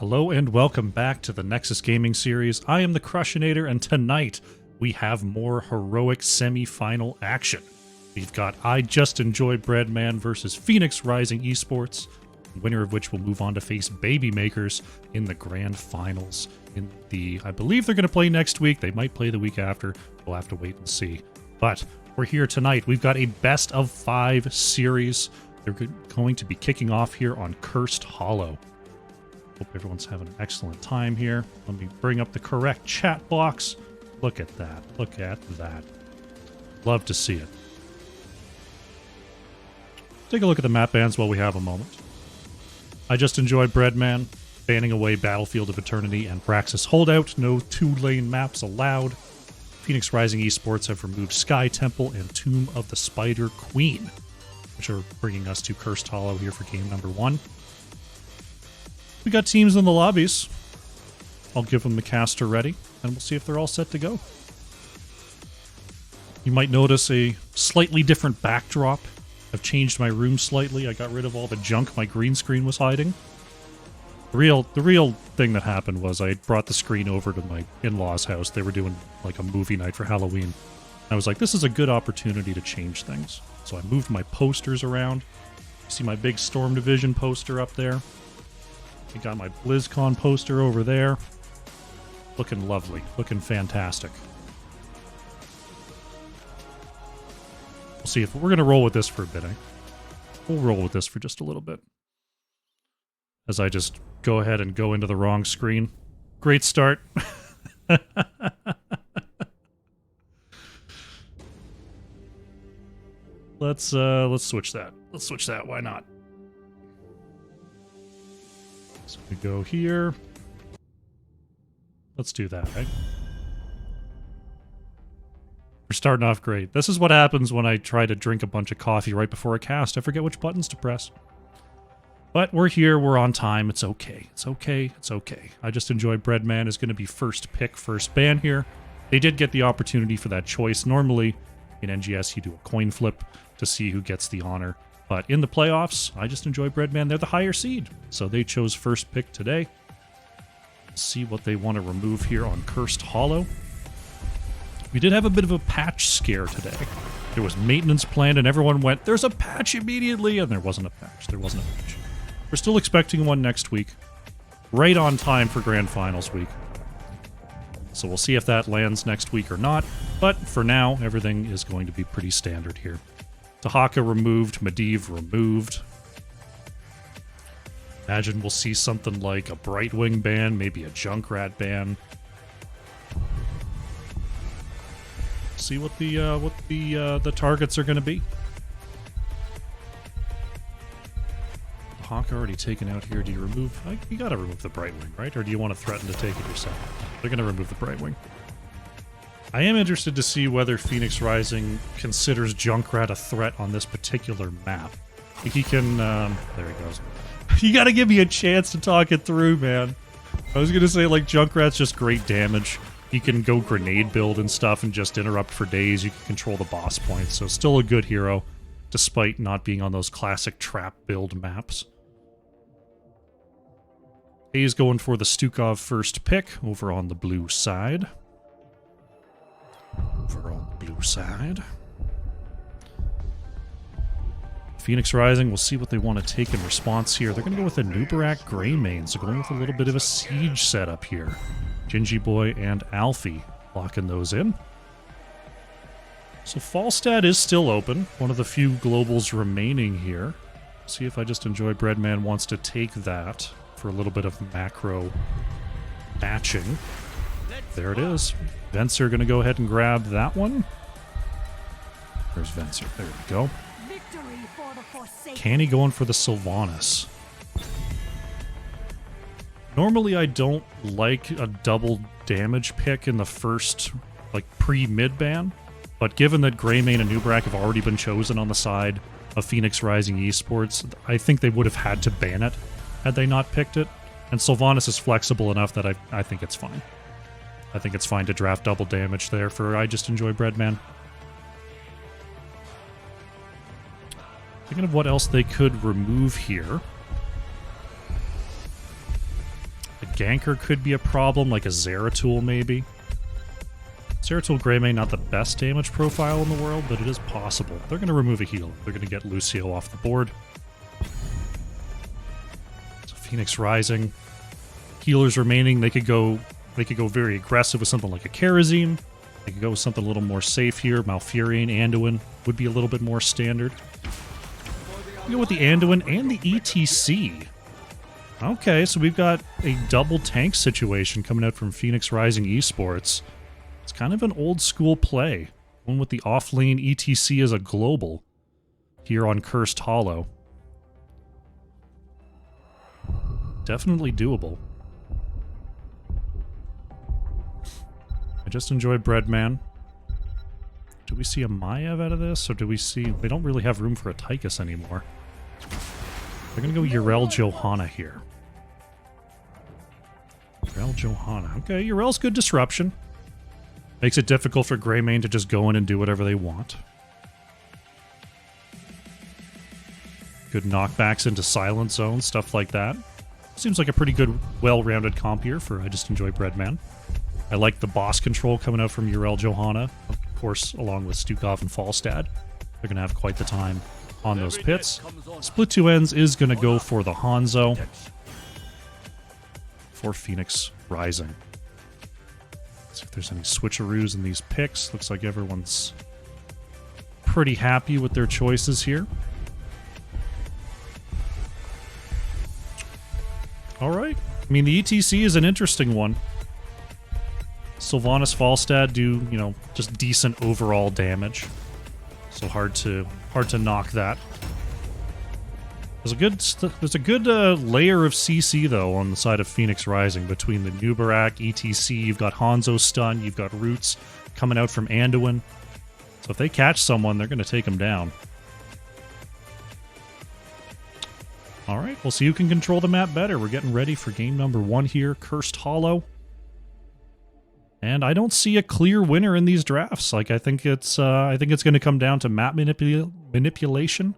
Hello and welcome back to the Nexus Gaming Series. I am the Crushinator, and tonight we have more heroic semi-final action. We've got I Just Enjoy Breadman versus Phoenix Rising Esports, the winner of which will move on to face Baby Makers in the grand finals. I believe they're going to play next week. They might play the week after. We'll have to wait and see. But we're here tonight. We've got a best of 5 series. They're going to be kicking off here on Cursed Hollow. Hope everyone's having an excellent time here. Let me bring up the correct chat box. Look at that. Look at that. Love to see it. Take a look at the map bans while we have a moment. I Just Enjoy Breadman, banning away Battlefield of Eternity and Praxis Holdout. No 2-lane maps allowed. Phoenix Rising Esports have removed Sky Temple and Tomb of the Spider Queen, which are bringing us to Cursed Hollow here for game number 1. We got teams in the lobbies. I'll give them the caster ready, and we'll see if they're all set to go. You might notice a slightly different backdrop. I've changed my room slightly. I got rid of all the junk my green screen was hiding. The real thing that happened was I brought the screen over to my in-laws' house. They were doing like a movie night for Halloween. I was like, this is a good opportunity to change things. So I moved my posters around. See my big Storm Division poster up there. I got my BlizzCon poster over there. Looking lovely. Looking fantastic. We'll see if we're going to roll with this for a bit. We'll roll with this for just a little bit. As I just go ahead and go into the wrong screen. Great start. Let's switch that. Let's switch that. Why not? So we go here. Let's do that, right? We're starting off great. This is what happens when I try to drink a bunch of coffee right before a cast. I forget which buttons to press. But we're here. We're on time. It's okay. It's okay. It's okay. I Just Enjoy Breadman is going to be first pick, first ban here. They did get the opportunity for that choice. Normally, in NGS, you do a coin flip to see who gets the honor. But in the playoffs, I Just Enjoy Breadman, they're the higher seed. So they chose first pick today. Let's see what they want to remove here on Cursed Hollow. We did have a bit of a patch scare today. There was maintenance planned and everyone went, there's a patch immediately, and there wasn't a patch. There wasn't a patch. We're still expecting one next week. Right on time for Grand Finals week. So we'll see if that lands next week or not. But for now, everything is going to be pretty standard here. Tahaka removed, Medivh removed. Imagine we'll see something like a Brightwing ban, maybe a Junkrat ban. See what the targets are going to be. Tahaka already taken out here. Do you remove? You got to remove the Brightwing, right? Or do you want to threaten to take it yourself? They're going to remove the Brightwing. I am interested to see whether Phoenix Rising considers Junkrat a threat on this particular map. I think he can, there he goes. You gotta give me a chance to talk it through, man. I was gonna say, like, Junkrat's just great damage. You can go grenade build and stuff and just interrupt for days. You can control the boss points, so still a good hero, despite not being on those classic trap build maps. He's going for the Stukov first pick over on the blue side. Over on the blue side. Phoenix Rising, we'll see what they want to take in response here. They're going to go with a Nubarak Greymane, so going with a little bit of a siege setup here. Gingy Boy and Alfie locking those in. So Falstad is still open, one of the few globals remaining here. See if I Just Enjoy Breadman wants to take that for a little bit of macro matching. There it is. Venser going to go ahead and grab that one. There's Venser. There we go. Canny going for the Sylvanas. Normally I don't like a double damage pick in the first, like, pre-mid ban, but given that Greymane and Nubarak have already been chosen on the side of Phoenix Rising Esports, I think they would have had to ban it had they not picked it. And Sylvanas is flexible enough that I think it's fine. I think it's fine to draft double damage there for I Just Enjoy Breadman. Thinking of what else they could remove here. ganker could be a problem, like a Zeratul maybe. Zeratul Greymane, not the best damage profile in the world, but it is possible. They're going to remove a heal. They're going to get Lucio off the board. So Phoenix Rising. Healers remaining, they could go very aggressive with something like a Karazim. They could go with something a little more safe here. Malfurion, Anduin would be a little bit more standard. Go with the Anduin and the ETC. Okay, so we've got a double tank situation coming out from Phoenix Rising Esports. It's kind of an old school play. One with the off-lane ETC as a global here on Cursed Hollow. Definitely doable. I just enjoyed Breadman. Do we see a Maiev out of this, or do we see... They don't really have room for a Tychus anymore. They're going to go Yrel Johanna here. Yrel Johanna. Okay, Yrel's good disruption. Makes it difficult for Greymane to just go in and do whatever they want. Good knockbacks into silent zones, stuff like that. Seems like a pretty good, well-rounded comp here for I Just Enjoy Breadman. I like the boss control coming out from Yrel Johanna, of course, along with Stukov and Falstad. They're going to have quite the time on those pits. Split Two Ends is going to go for the Hanzo for Phoenix Rising. Let's see if there's any switcheroos in these picks. Looks like everyone's pretty happy with their choices here. All right. I mean, the ETC is an interesting one. Sylvanas Falstad do, you know, just decent overall damage. So hard to knock that. There's a good layer of CC though on the side of Phoenix Rising between the Nubarak, ETC. You've got Hanzo stun. You've got Roots coming out from Anduin. So if they catch someone, they're going to take them down. All right, we'll see who can control the map better. We're getting ready for game number 1 here, Cursed Hollow. And I don't see a clear winner in these drafts. Like I think it's going to come down to map manipulation,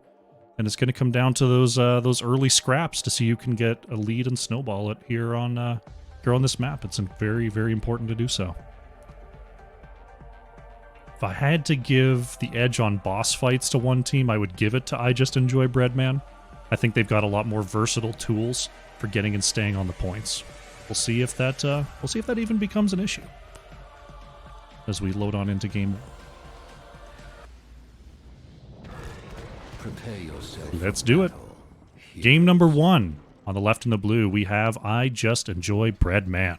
and it's going to come down to those early scraps to see who can get a lead and snowball it here on this map. It's very, very important to do so. If I had to give the edge on boss fights to one team, I would give it to I Just Enjoy Breadman. I think they've got a lot more versatile tools for getting and staying on the points. We'll see if that even becomes an issue as we load on into game 1. Prepare yourself. Let's do it. Game number 1. On the left in the blue, we have I Just Enjoy Breadman.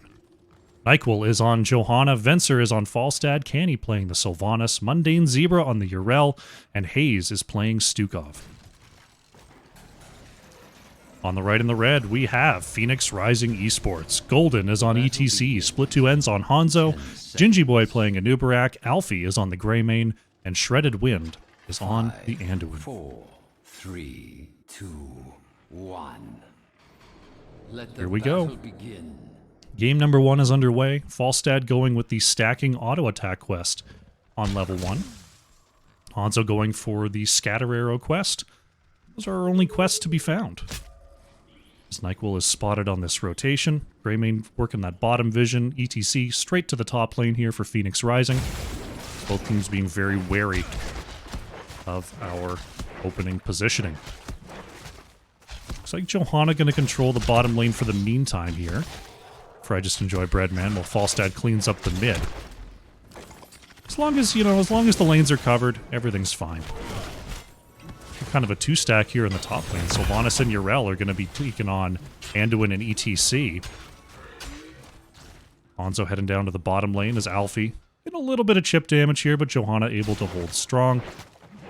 Nyquil is on Johanna, Venser is on Falstad, Canny playing the Sylvanas, Mundane Zebra on the Yrel, and Hayes is playing Stukov. On the right in the red, we have Phoenix Rising Esports. Golden is on ETC, Split Two Ends on Hanzo, Gingy Boy playing Anubarak, Alfie is on the Greymane, and Shredded Wind is on the Anduin. 4, 3, 2, 1. Let the Here we go. battle begin. Game number 1 is underway. Falstad going with the stacking auto attack quest on level 1. Hanzo going for the scatter arrow quest. Those are our only quests to be found. Nyquil is spotted on this rotation. Greymane working that bottom vision. ETC straight to the top lane here for Phoenix Rising. Both teams being very wary of our opening positioning. Looks like Johanna going to control the bottom lane for the meantime here. For I Just Enjoy Breadman, while Falstad cleans up the mid. As long as the lanes are covered, everything's fine. Kind of a 2-stack here in the top lane. Sylvanas and Yrel are going to be taking on Anduin and ETC. Hanzo heading down to the bottom lane as Alfie. Getting a little bit of chip damage here, but Johanna able to hold strong.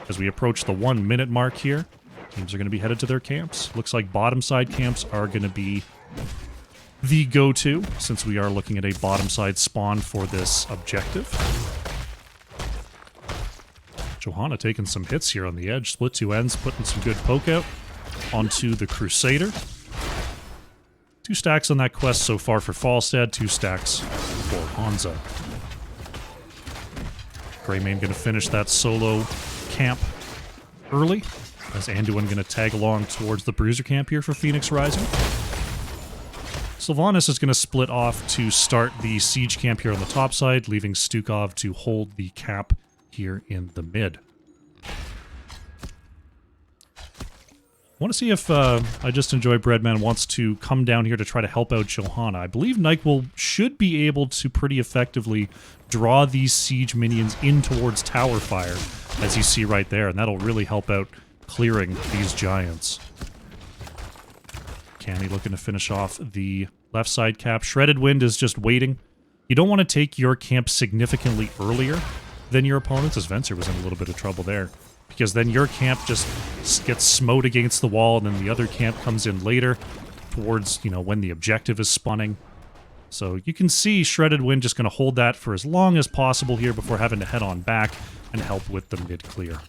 As we approach the 1 minute mark here, teams are going to be headed to their camps. Looks like bottom side camps are going to be the go-to, since we are looking at a bottom side spawn for this objective. Johanna taking some hits here on the edge. Split Two Ends, putting some good poke out onto the Crusader. 2 stacks on that quest so far for Falstad, 2 stacks for Hanzo. Greymane going to finish that solo camp early, as Anduin going to tag along towards the Bruiser camp here for Phoenix Rising. Sylvanas is going to split off to start the siege camp here on the top side, leaving Stukov to hold the cap here in the mid. I want to see if I Just Enjoy Breadman wants to come down here to try to help out Johanna. I believe Nyquil should be able to pretty effectively draw these siege minions in towards tower fire, as you see right there, and that'll really help out clearing these giants. Canny looking to finish off the left side cap. Shredded Wind is just waiting. You don't want to take your camp significantly earlier than your opponents, as Venser was in a little bit of trouble there. Because then your camp just gets smote against the wall, and then the other camp comes in later towards, you know, when the objective is spawning. So you can see Shredded Wind just going to hold that for as long as possible here before having to head on back and help with the mid clear.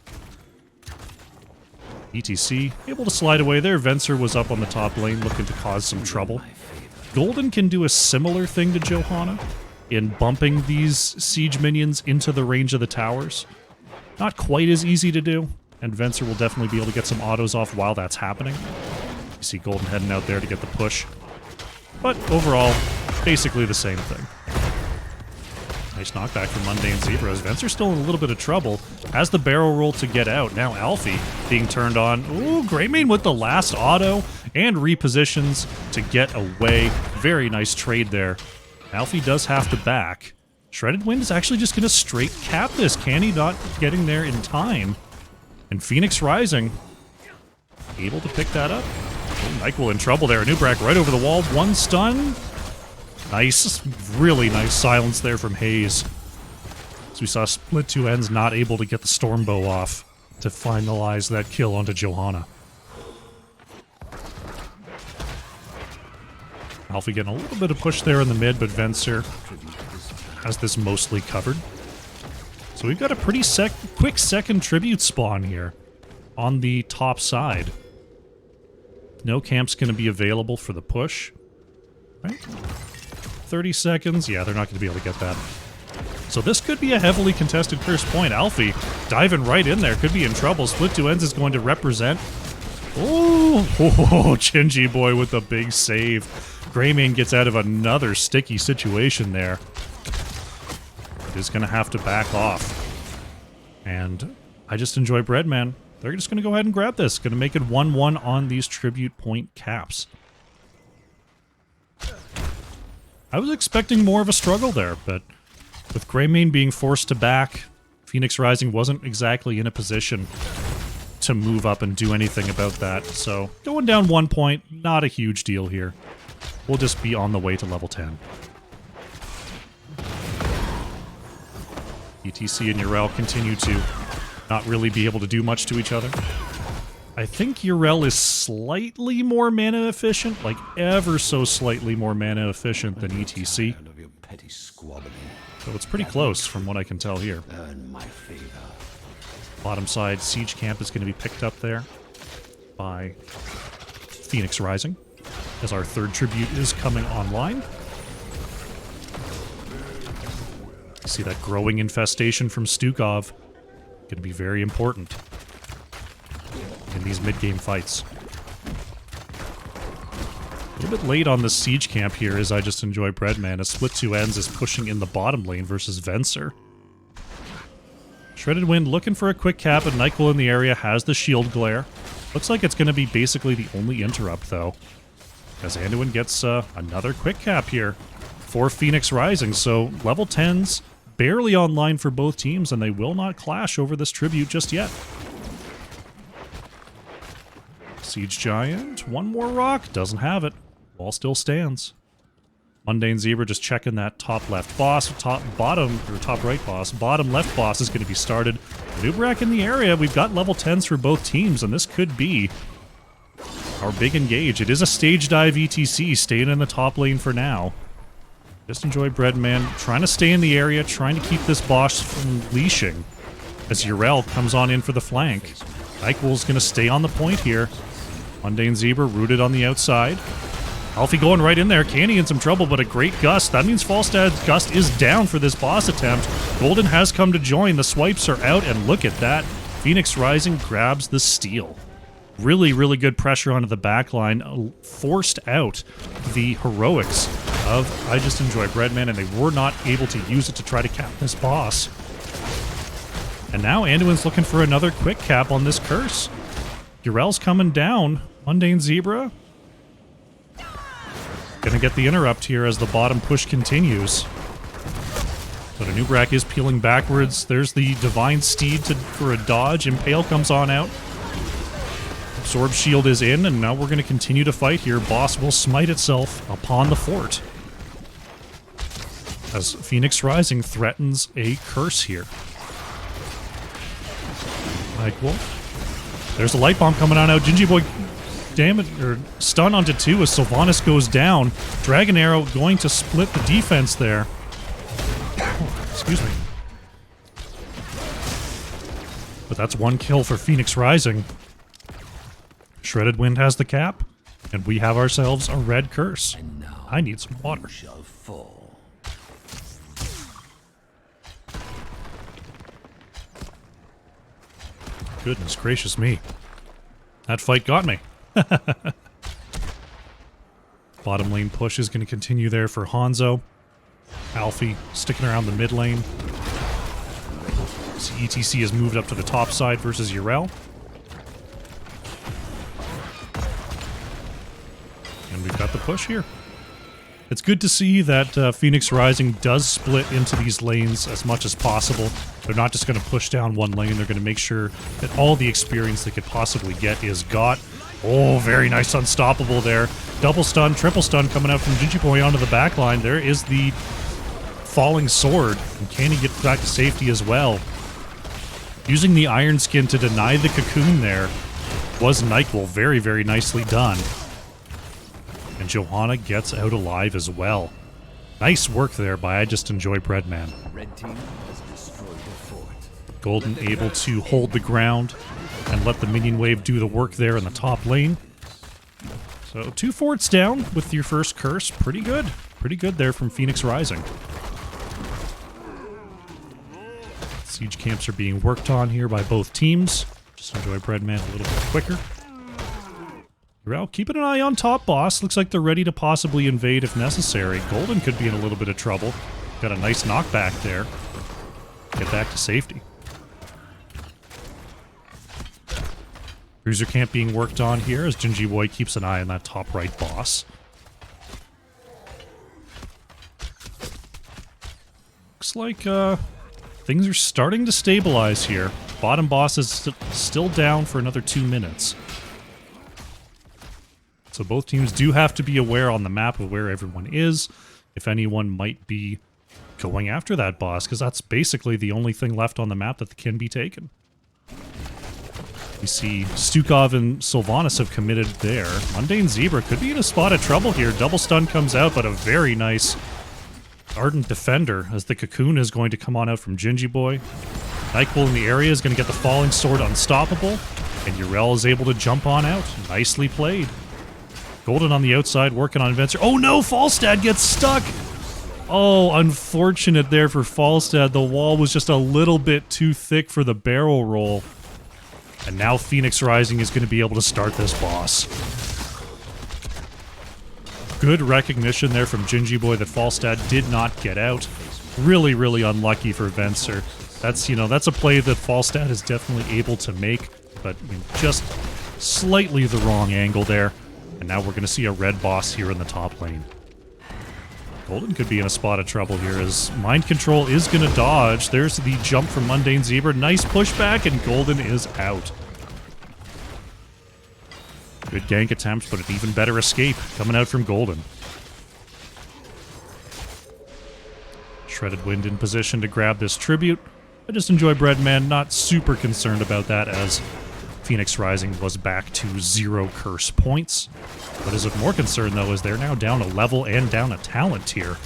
ETC able to slide away there. Venser was up on the top lane looking to cause some trouble. Golden can do a similar thing to Johanna in bumping these siege minions into the range of the towers. Not quite as easy to do, and Venser will definitely be able to get some autos off while that's happening. You see Golden heading out there to get the push. But overall, basically the same thing. Nice knockback from Mundane Zebras. Venser's still in a little bit of trouble. Has the barrel roll to get out. Now Alfie being turned on. Ooh, Greymane with the last auto and repositions to get away. Very nice trade there. Alfie does have to back. Shredded Wind is actually just going to straight cap this. Canny not getting there in time. And Phoenix Rising able to pick that up. Oh, Nyquil in trouble there. Nubrak right over the wall. One stun. Nice. Really nice silence there from Hayes. So we saw Split Two Ends not able to get the Stormbow off to finalize that kill onto Johanna. Alfie getting a little bit of push there in the mid, but Venser has this mostly covered. So we've got a pretty quick second tribute spawn here on the top side. No camp's going to be available for the push. Right? 30 seconds. Yeah, they're not going to be able to get that. So this could be a heavily contested first point. Alfie diving right in there. Could be in trouble. Split Two Ends is going to represent. Oh, Chingy boy with a big save. Greymane gets out of another sticky situation there. Is going to have to back off. And I Just Enjoy Breadman. They're just going to go ahead and grab this. Going to make it 1-1 on these tribute point caps. I was expecting more of a struggle there, but with Greymane being forced to back, Phoenix Rising wasn't exactly in a position to move up and do anything about that. So going down 1 point, not a huge deal here. We'll just be on the way to level 10. ETC and Yrel continue to not really be able to do much to each other. I think Yrel is slightly more mana efficient, like ever so slightly more mana efficient than ETC. So it's pretty close from what I can tell here. Bottom side siege camp is going to be picked up there by Phoenix Rising, as our third tribute is coming online. See that growing infestation from Stukov. Going to be very important in these mid-game fights. A little bit late on the siege camp here as I Just Enjoy Breadman, as Split Two Ends is pushing in the bottom lane versus Venser. Shredded Wind looking for a quick cap, and Nyquil in the area has the shield glare. Looks like it's going to be basically the only interrupt, though, as Anduin gets another quick cap here for Phoenix Rising. So level 10s barely online for both teams, and they will not clash over this tribute just yet. Siege Giant, one more rock, doesn't have it. Wall still stands. Mundane Zebra just checking that top left boss, top right boss. Bottom left boss is going to be started. Nubrak in the area. We've got level 10s for both teams, and this could be our big engage. It is a stage dive ETC, staying in the top lane for now. Just Enjoy Breadman, trying to stay in the area, trying to keep this boss from leashing as Yrel comes on in for the flank. Nyquil's going to stay on the point here. Mundane Zebra rooted on the outside. Alfie going right in there. Canny in some trouble, but a great gust. That means Falstad's gust is down for this boss attempt. Golden has come to join. The swipes are out, and look at that. Phoenix Rising grabs the steal. Really, really good pressure onto the back line, forced out the heroics of I Just Enjoy Breadman, and they were not able to use it to try to cap this boss. And now Anduin's looking for another quick cap on this curse. Urel's coming down. Mundane Zebra gonna get the interrupt here as the bottom push continues. But Anubrak is peeling backwards. There's the Divine Steed for a dodge. Impale comes on out. Absorb Shield is in, and now we're going to continue to fight here. Boss will smite itself upon the fort as Phoenix Rising threatens a curse here. Cool. There's a light bomb coming on out. Gingy Boy damage or stun onto 2 as Sylvanas goes down. Dragon Arrow going to split the defense there. Excuse me. But that's 1 kill for Phoenix Rising. Shredded Wind has the cap, and we have ourselves a red curse. I need some water. Shall fall. Goodness gracious me. That fight got me. Bottom lane push is going to continue there for Hanzo. Alfie sticking around the mid lane. So ETC has moved up to the top side versus Urel. And we've got the push here. It's good to see that Phoenix Rising does split into these lanes as much as possible. They're not just going to push down one lane. They're going to make sure that all the experience they could possibly get is got. Oh, very nice unstoppable there. Double stun, triple stun coming out from Gingy Boy onto the back line. There is the falling sword. And can he get back to safety as well? Using the Iron Skin to deny the cocoon there was Nyquil. Very, very nicely done. And Johanna gets out alive as well. Nice work there by I Just Enjoy Breadman. Red team has destroyed the fort. Golden able to hold the ground and let the minion wave do the work there in the top lane. So 2 forts down with your first curse. Pretty good. Pretty good there from Phoenix Rising. Siege camps are being worked on here by both teams. Just Enjoy Breadman a little bit quicker. Well, keeping an eye on top boss. Looks like they're ready to possibly invade if necessary. Golden could be in a little bit of trouble. Got a nice knockback there. Get back to safety. Cruiser camp being worked on here as Gingy Boy keeps an eye on that top right boss. Looks like things are starting to stabilize here. Bottom boss is still down for another 2 minutes. So both teams do have to be aware on the map of where everyone is, if anyone might be going after that boss, because that's basically the only thing left on the map that can be taken. We see Stukov and Sylvanas have committed there. Mundane Zebra could be in a spot of trouble here. Double stun comes out, but a very nice Ardent Defender as the cocoon is going to come on out from Gingy Boy. Nyquil in the area is going to get the Falling Sword unstoppable, and Urel is able to jump on out. Nicely played. Golden on the outside, working on Venture. Oh no, Falstad gets stuck! Oh, unfortunate there for Falstad. The wall was just a little bit too thick for the barrel roll. And now Phoenix Rising is going to be able to start this boss. Good recognition there from Gingy Boy that Falstad did not get out. Really, really unlucky for Venser. That's, you know, that's a play that Falstad is definitely able to make, but I mean, just slightly the wrong angle there. And now we're going to see a red boss here in the top lane. Golden could be in a spot of trouble here as Mind Control is going to dodge. There's the jump from Mundane Zebra. Nice pushback, and Golden is out. Good gank attempt, but an even better escape coming out from Golden. Shredded Wind in position to grab this tribute. I Just Enjoy Breadman, not super concerned about that as Phoenix Rising was back to 0 curse points. What is of more concern, though, is they're now down a level and down a talent tier.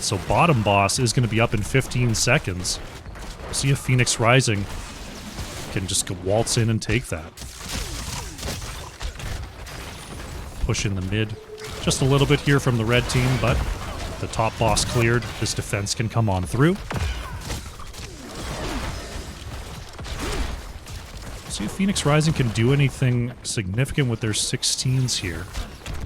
So bottom boss is going to be up in 15 seconds. We'll see if Phoenix Rising can just go waltz in and take that. Push in the mid. Just a little bit here from the red team, but the top boss cleared. This defense can come on through. See if Phoenix Rising can do anything significant with their 16s here.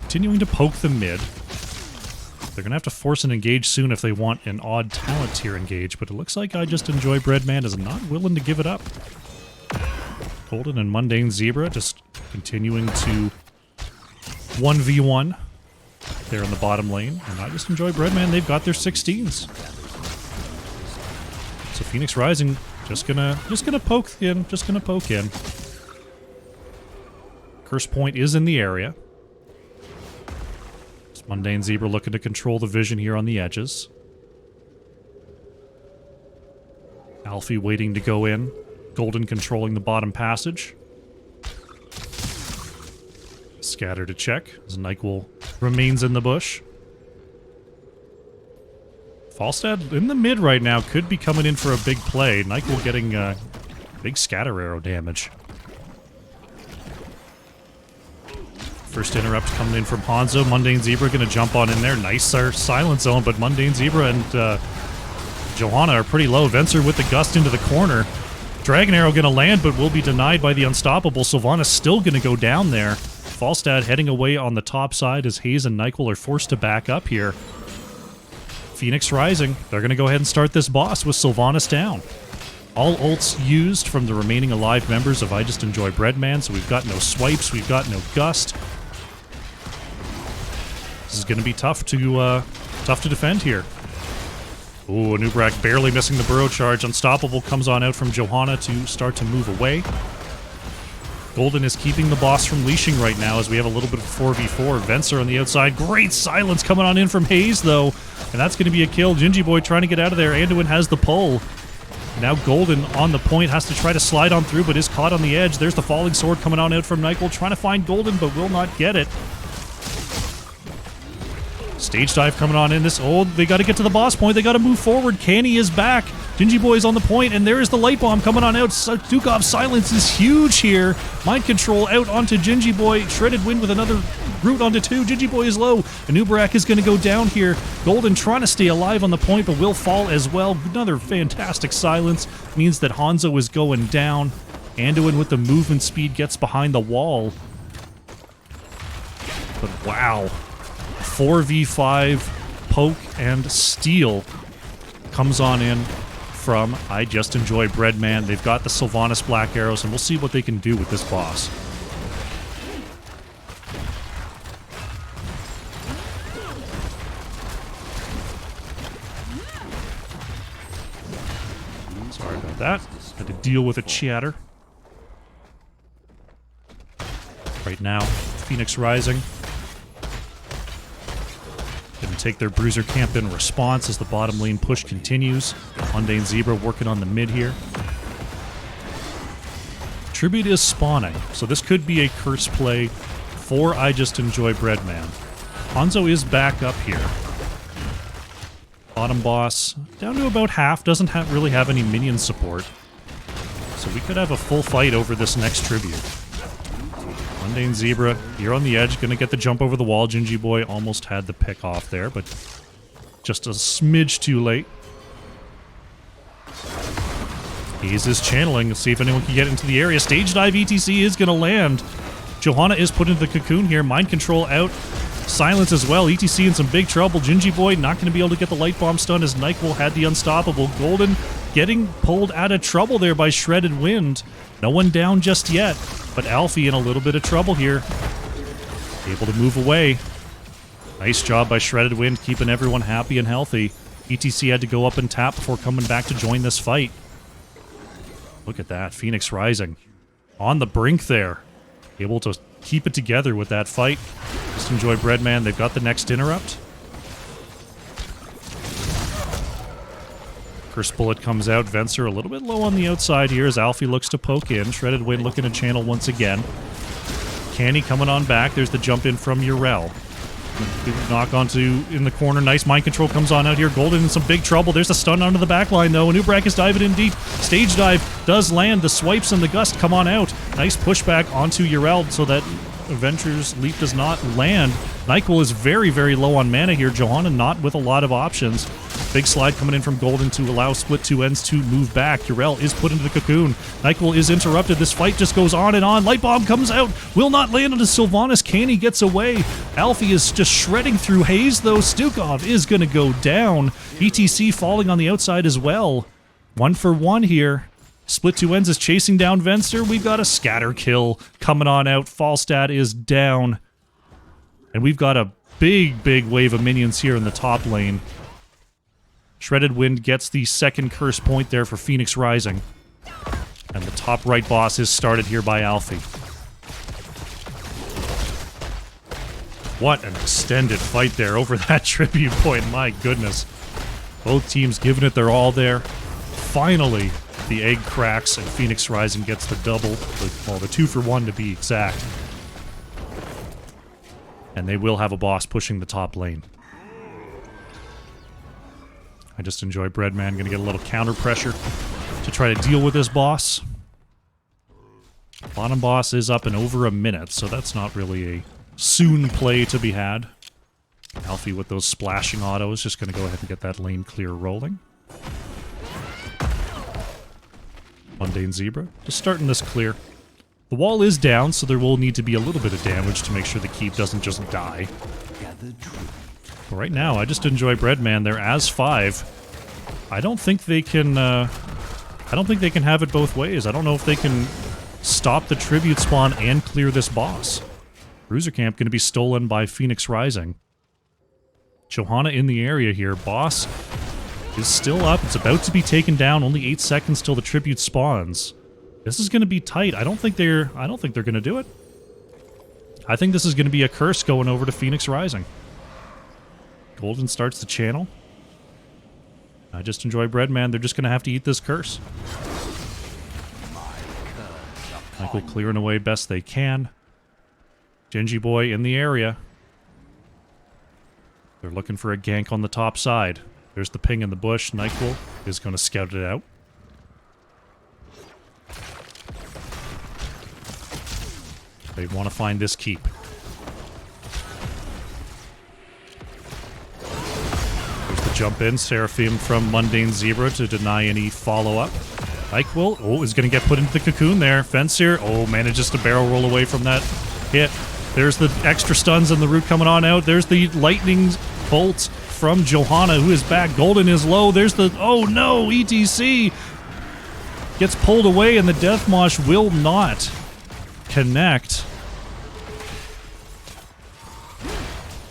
Continuing to poke the mid. They're going to have to force an engage soon if they want an odd talent tier engage, but it looks like I Just Enjoy Breadman is not willing to give it up. Golden and Mundane Zebra just continuing to 1v1 there in the bottom lane. And I Just Enjoy Breadman, they've got their 16s. So Phoenix Rising just gonna poke in, Curse Point is in the area. It's Mundane Zebra looking to control the vision here on the edges. Alfie waiting to go in. Golden controlling the bottom passage. Scatter to check as Nyquil remains in the bush. Falstad in the mid right now could be coming in for a big play. Nyquil getting big scatter arrow damage. First interrupt coming in from Hanzo. Mundane Zebra going to jump on in there. Nice silent zone, but Mundane Zebra and Johanna are pretty low. Venser with the gust into the corner. Dragon Arrow going to land, but will be denied by the Unstoppable. Sylvanas still going to go down there. Falstad heading away on the top side as Hayes and Nyquil are forced to back up here. Phoenix Rising, they're going to go ahead and start this boss with Sylvanas down. All ults used from the remaining alive members of I Just Enjoy Breadman, so we've got no swipes, we've got no gust. This is going to be tough to defend here. Ooh, Nubrak barely missing the burrow charge. Unstoppable comes on out from Johanna to start to move away. Golden is keeping the boss from leashing right now as we have a little bit of 4v4. Venser on the outside. Great silence coming on in from Hayes, though. And that's going to be a kill. Gingy Boy trying to get out of there. Anduin has the pull. Now Golden on the point has to try to slide on through, but is caught on the edge. There's the falling sword coming on out from Nyquil, trying to find Golden, but will not get it. Stage dive coming on in this. Oh, they got to get to the boss point. They got to move forward. Canny is back. Gingy Boy's on the point, and there is the light bomb coming on out. Dukov's silence is huge here. Mind control out onto Gingy Boy. Shredded Wind with another root onto 2. Gingy Boy is low. Anubarak is going to go down here. Golden trying to stay alive on the point, but will fall as well. Another fantastic silence means that Hanzo is going down. Anduin with the movement speed gets behind the wall. But wow. 4v5 poke and steal comes on in from I Just Enjoy Breadman. They've got the Sylvanas Black Arrows, and we'll see what they can do with this boss. Sorry about that. Had to deal with a chatter. Right now, Phoenix Rising going to take their Bruiser camp in response as the bottom lane push continues. Mundane Zebra working on the mid here. Tribute is spawning, so this could be a curse play for I Just Enjoy Breadman. Hanzo is back up here. Bottom boss down to about half, doesn't really have any minion support. So we could have a full fight over this next tribute. Mundane Zebra here on the edge, gonna get the jump over the wall. Gingy Boy almost had the pick off there, but just a smidge too late. Hayes is channeling. Let's see if anyone can get into the area. Stage dive ETC is gonna land. Johanna is put into the cocoon here. Mind control out. Silence as well. ETC in some big trouble. Gingy Boy not going to be able to get the light bomb stun as Nyquil had the Unstoppable. Golden getting pulled out of trouble there by Shredded Wind. No one down just yet, but Alfie in a little bit of trouble here. Able to move away. Nice job by Shredded Wind keeping everyone happy and healthy. ETC had to go up and tap before coming back to join this fight. Look at that. Phoenix Rising on the brink there. Able to keep it together with that fight. Just Enjoy Breadman. They've got the next interrupt. Curse Bullet comes out. Venser a little bit low on the outside here as Alfie looks to poke in. Shredded Wind looking to channel once again. Canny coming on back. There's the jump in from Urel. Knock onto in the corner. Nice mind control comes on out here. Golden in some big trouble. There's a stun onto the back line though. And Ubrak is diving in deep. Stage dive does land. The swipes and the gust come on out. Nice pushback onto Urel so that Adventure's Leap does not land. Nyquil is very, very low on mana here. Johanna not with a lot of options. Big slide coming in from Golden to allow Split 2 Ends to move back. Urel is put into the cocoon. NyQuil is interrupted. This fight just goes on and on. Light Bomb comes out. Will not land onto Sylvanas. Canny gets away. Alfie is just shredding through Haze, though. Stukov is going to go down. ETC falling on the outside as well. 1 for 1 here. Split 2 Ends is chasing down Venster. We've got a scatter kill coming on out. Falstad is down. And we've got a big wave of minions here in the top lane. Shredded Wind gets the second curse point there for Phoenix Rising. And the top right boss is started here by Alfie. What an extended fight there over that tribute point, my goodness. Both teams giving it their all there. Finally, the egg cracks and Phoenix Rising gets the double, well, the 2 for 1 to be exact. And they will have a boss pushing the top lane. I just enjoy Breadman. Gonna get a little counter pressure to try to deal with this boss. Bottom boss is up in over a minute, so that's not really a soon play to be had. Alfie with those splashing autos, just gonna go ahead and get that lane clear rolling. Mundane Zebra, just starting this clear. The wall is down, so there will need to be a little bit of damage to make sure the keep doesn't just die. But right now, I just enjoy Breadman. They're as 5. I don't think they can. I don't think they can have it both ways. I don't know if they can stop the tribute spawn and clear this boss. Bruiser Camp going to be stolen by Phoenix Rising. Johanna in the area here. Boss is still up. It's about to be taken down. Only 8 seconds till the tribute spawns. This is going to be tight. I don't think they're going to do it. I think this is going to be a curse going over to Phoenix Rising. Golden starts the channel. I just enjoy Breadman. They're just going to have to eat this curse. Michael clearing away best they can. Genji Boy in the area. They're looking for a gank on the top side. There's the ping in the bush. NyQuil is going to scout it out. They want to find this keep. There's the jump in. Seraphim from Mundane Zebra to deny any follow-up. NyQuil, is going to get put into the cocoon there. Fencer, manages to barrel roll away from that hit. There's the extra stuns and the root coming on out. There's the lightning bolt from Johanna, who is back. Golden is low. There's the, oh no, ETC gets pulled away and the Death Mosh will not connect.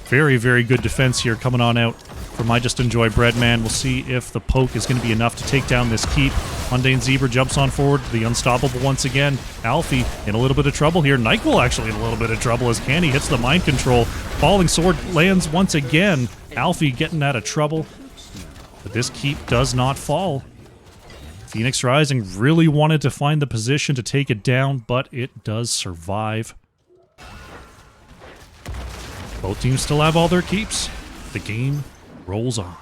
Very good defense here coming on out from I Just Enjoy Breadman. We'll see if the poke is going to be enough to take down this keep. Mundane Zebra jumps on forward. The Unstoppable once again. Alfie in a little bit of trouble here. NyQuil actually in a little bit of trouble as Canny hits the mind control. Falling Sword lands once again. Alfie getting out of trouble. But this keep does not fall. Phoenix Rising really wanted to find the position to take it down, but it does survive. Both teams still have all their keeps. The game rolls on.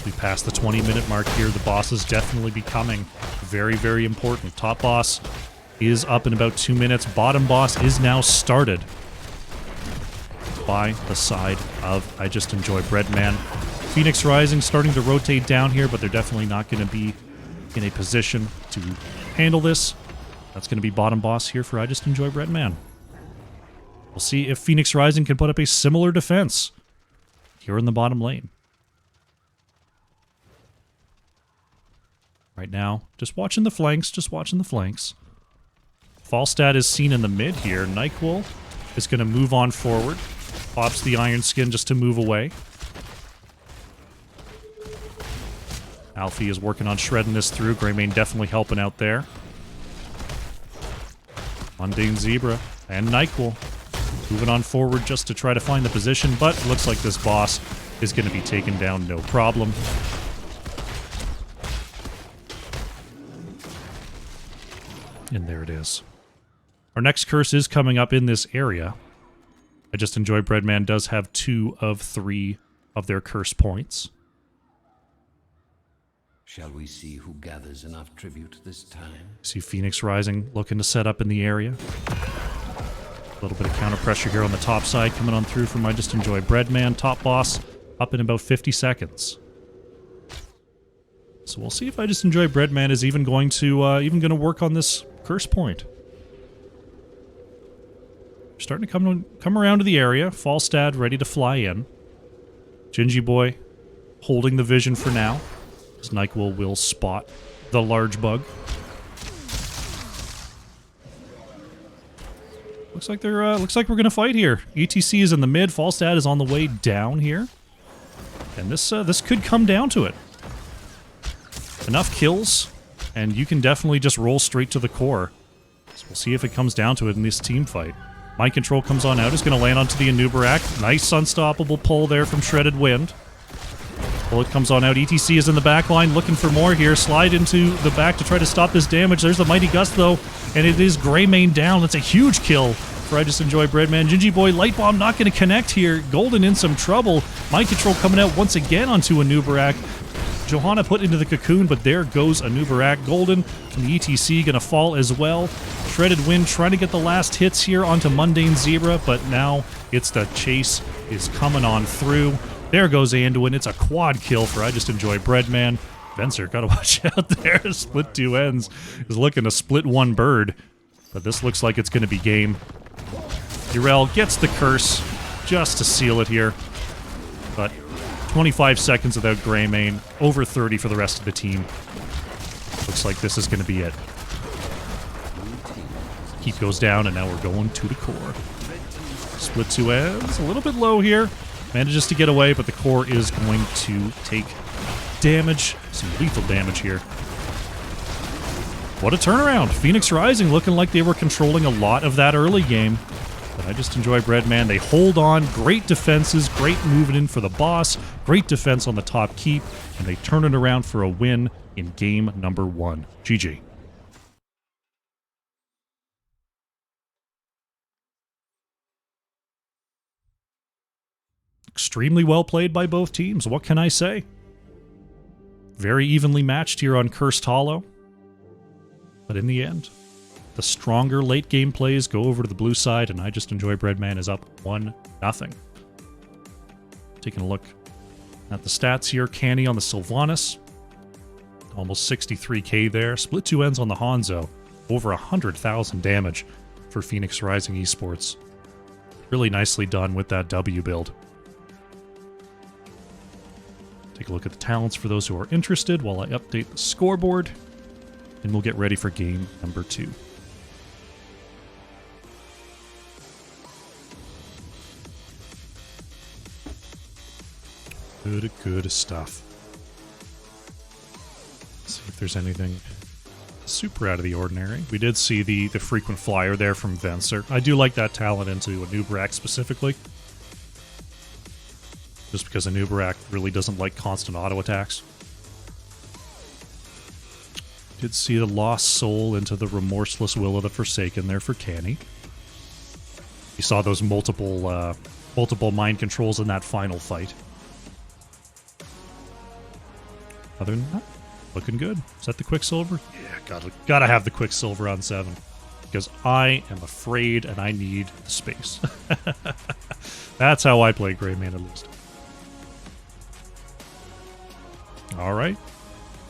We passed the 20-minute mark here. The boss is definitely becoming very important. Top boss is up in about 2 minutes. Bottom boss is now started by the side of I Just Enjoy Breadman. Phoenix Rising starting to rotate down here, but they're definitely not going to be in a position to handle this. That's going to be bottom boss here for I Just Enjoy Breadman. We'll see if Phoenix Rising can put up a similar defense here in the bottom lane. Right now, just watching the flanks, Falstad is seen in the mid here. NyQuil is going to move on forward. Pops the Iron Skin just to move away. Alfie is working on shredding this through. Greymane definitely helping out there. Mundane Zebra and NyQuil moving on forward just to try to find the position, but it looks like this boss is going to be taken down no problem. And there it is. Our next curse is coming up in this area. I Just Enjoy Breadman does have 2 of 3 of their curse points. Shall we see who gathers enough tribute this time? See Phoenix Rising looking to set up in the area. A little bit of counter pressure here on the top side coming on through from I Just Enjoy Breadman. Top boss up in about 50 seconds. So we'll see if I Just Enjoy Breadman is even going to work on this curse point. Starting to come around to the area. Falstad ready to fly in. Gingy Boy holding the vision for now. As NyQuil will spot the large bug. Looks like we're gonna fight here. ETC is in the mid. Falstad is on the way down here, and this could come down to it. Enough kills, and you can definitely just roll straight to the core. So we'll see if it comes down to it in this team fight. Mind Control comes on out. Is going to land onto the Anubarak. Nice unstoppable pull there from Shredded Wind. Bullet comes on out. ETC is in the back line looking for more here. Slide into the back to try to stop this damage. There's the Mighty Gust, though, and it is Greymane down. That's a huge kill for I Just Enjoy Breadman. Gingy Boy, Light Bomb not going to connect here. Golden in some trouble. Mind Control coming out once again onto Anubarak. Johanna put into the cocoon, but there goes Anubarak. Golden from the ETC going to fall as well. Shredded Wind trying to get the last hits here onto Mundane Zebra, but now it's the chase is coming on through. There goes Anduin. It's a quad kill for I Just Enjoy Breadman. Venser, gotta watch out there. Split two ends is looking to split one bird, but this looks like it's going to be game. Urel gets the curse just to seal it here, but 25 seconds without Greymane, over 30 for the rest of the team. Looks like this is going to be it. Keep goes down, and now we're going to the core. Split two ends, a little bit low here. Manages to get away, but the core is going to take damage, some lethal damage here. What a turnaround. Phoenix Rising looking like they were controlling a lot of that early game. But I Just Enjoy Breadman. They hold on. Great defenses, great moving in for the boss, great defense on the top keep, and they turn it around for a win in game number 1. GG. Extremely well played by both teams. What can I say? Very evenly matched here on Cursed Hollow. But in the end, the stronger late game plays go over to the blue side, and I Just Enjoy Breadman is up 1-0. Taking a look at the stats here. Canny on the Sylvanas. Almost 63k there. Split two ends on the Hanzo. Over 100,000 damage for Phoenix Rising Esports. Really nicely done with that W build. Take a look at the talents for those who are interested while I update the scoreboard, and we'll get ready for game number 2. Good stuff. Let's see if there's anything super out of the ordinary. We did see the frequent flyer there from Venser. I do like that talent into Anubarak specifically. Just because Anubarak really doesn't like constant auto attacks. Did see the Lost Soul into the Remorseless Will of the Forsaken there for Canny. You saw those multiple mind controls in that final fight. Other than that, looking good. Is that the Quicksilver? Yeah, gotta have the Quicksilver on 7. Because I am afraid and I need the space. That's how I play Greymane, at least. Alright.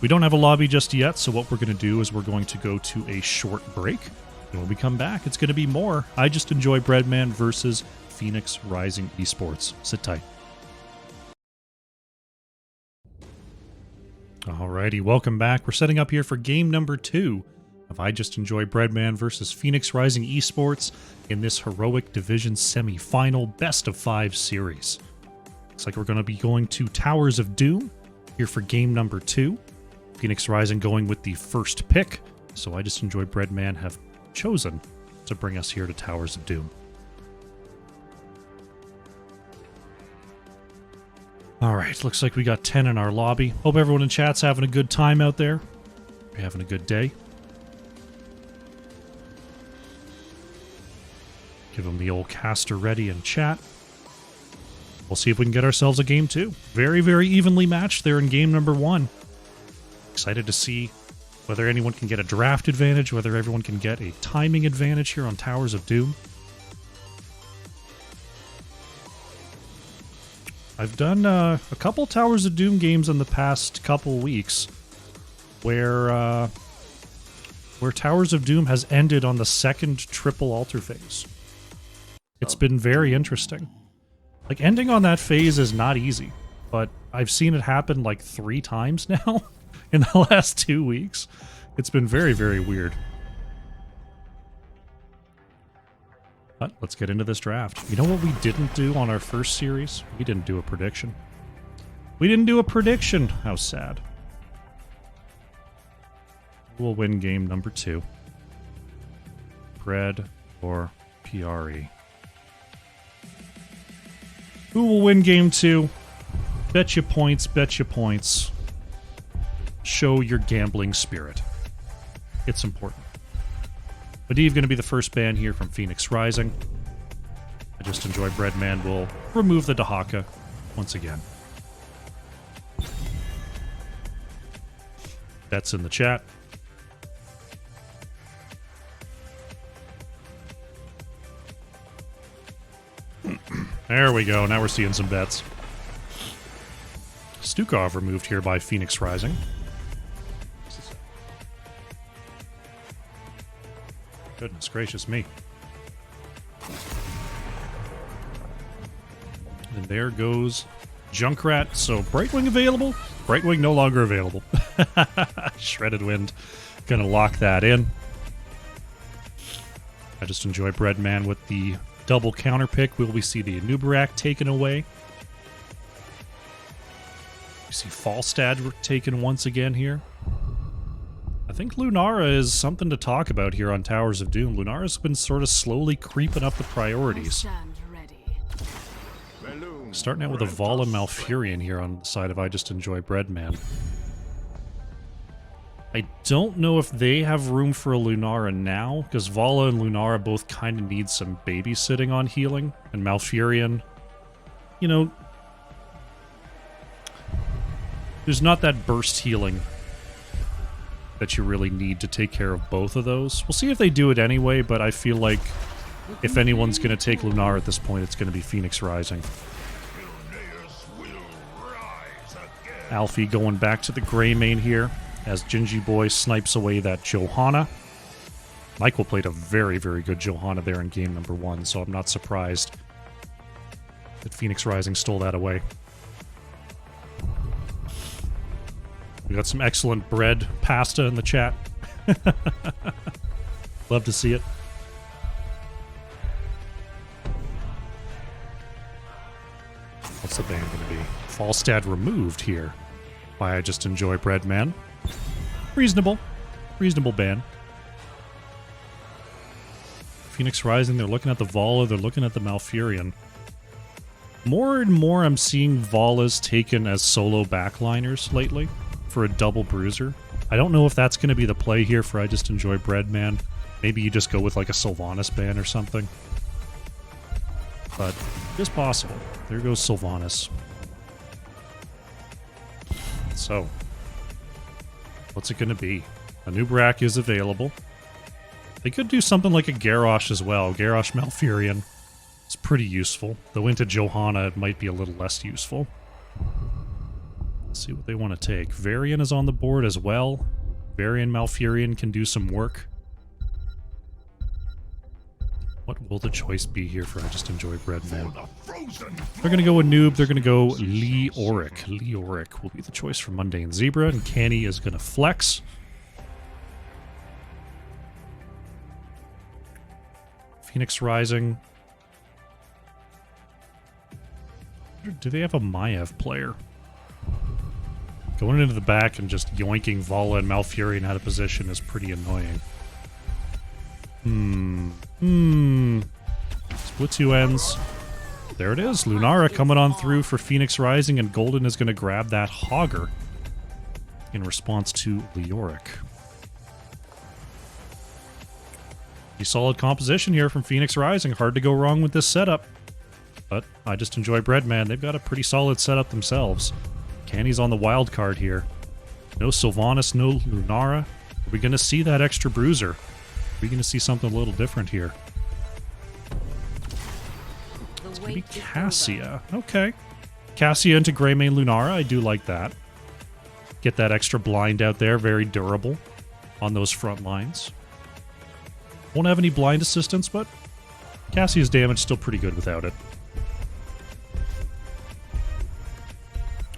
We don't have a lobby just yet, so what we're going to do is we're going to go to a short break. And when we come back, it's going to be more I Just Enjoy Breadman versus Phoenix Rising Esports. Sit tight. Alrighty, welcome back. We're setting up here for game number 2 of I Just Enjoy Breadman versus Phoenix Rising Esports in this Heroic Division semi-final best of 5 series. Looks like we're going to be going to Towers of Doom here for game number 2. Phoenix Rising going with the first pick, so I Just Enjoy Breadman have chosen to bring us here to Towers of Doom. Alright, looks like we got 10 in our lobby. Hope everyone in chat's having a good time out there. You're having a good day. Give them the old caster ready in chat. We'll see if we can get ourselves a game 2. Very, very evenly matched there in game number 1. Excited to see whether anyone can get a draft advantage, whether everyone can get a timing advantage here on Towers of Doom. I've done a couple Towers of Doom games in the past couple weeks where Towers of Doom has ended on the second triple altar phase. It's been very interesting. Like, ending on that phase is not easy, but I've seen it happen like 3 times now in the last 2 weeks. It's been very, very weird. But let's get into this draft. You know what we didn't do on our first series? We didn't do a prediction. We didn't do a prediction. How sad. We'll win game number 2. Bread or PRE? Who will win game 2? Bet you points, bet you points. Show your gambling spirit. It's important. Medivh going to be the first ban here from Phoenix Rising. I just enjoy Breadman will remove the Dahaka once again. That's in the chat. There we go. Now we're seeing some bets. Stukov removed here by Phoenix Rising. Goodness gracious me. And there goes Junkrat. So Brightwing available. Brightwing no longer available. Shredded Wind. Gonna lock that in. I just enjoy Breadman with the double counter pick. Will we see the Anubarak taken away? We see Falstad taken once again here. I think Lunara is something to talk about here on Towers of Doom. Lunara's been sort of slowly creeping up the priorities. Starting out with a Vala Malfurion here on the side of I Just Enjoy Breadman. I don't know if they have room for a Lunara now, because Vala and Lunara both kind of need some babysitting on healing, and Malfurion, you know, there's not that burst healing that you really need to take care of both of those. We'll see if they do it anyway, but I feel like if anyone's going to take Lunara at this point, it's going to be Phoenix Rising. Alfie going back to the gray main here, as Gingy Boy snipes away that Johanna. Michael played a very, very good Johanna there in game number 1, so I'm not surprised that Phoenix Rising stole that away. We got some excellent bread pasta in the chat. Love to see it. What's the ban going to be? Falstad removed here by I Just Enjoy Breadman. Reasonable. Reasonable ban. Phoenix Rising, they're looking at the Vala, they're looking at the Malfurion. More and more I'm seeing Valas taken as solo backliners lately for a double bruiser. I don't know if that's going to be the play here for I Just Enjoy Breadman. Maybe you just go with like a Sylvanas ban or something. But it is possible. There goes Sylvanas. So, what's it going to be? Anubarak is available. They could do something like a Garrosh as well. Garrosh Malfurion is pretty useful. Though into Johanna, it might be a little less useful. Let's see what they want to take. Varian is on the board as well. Varian Malfurion can do some work. What will the choice be here for I Just Enjoy Breadman? They're going to go with Noob. They're going to go Leoric. Leoric will be the choice for Mundane Zebra, and Canny is going to flex. Phoenix Rising. Do they have a Maiev player? Going into the back and just yoinking Vala and Malfurion out of position is pretty annoying. Split 2 ends. There it is. Lunara coming on through for Phoenix Rising, and Golden is going to grab that Hogger in response to Leoric. A solid composition here from Phoenix Rising. Hard to go wrong with this setup. But I Just Enjoy Breadman. They've got a pretty solid setup themselves. Canny's on the wild card here. No Sylvanas, no Lunara. Are we going to see that extra bruiser? Are we going to see something a little different here? It's going to be Cassia. Okay. Cassia into Greymane Lunara, I do like that. Get that extra blind out there, very durable on those front lines. Won't have any blind assistance, but Cassia's damage still pretty good without it.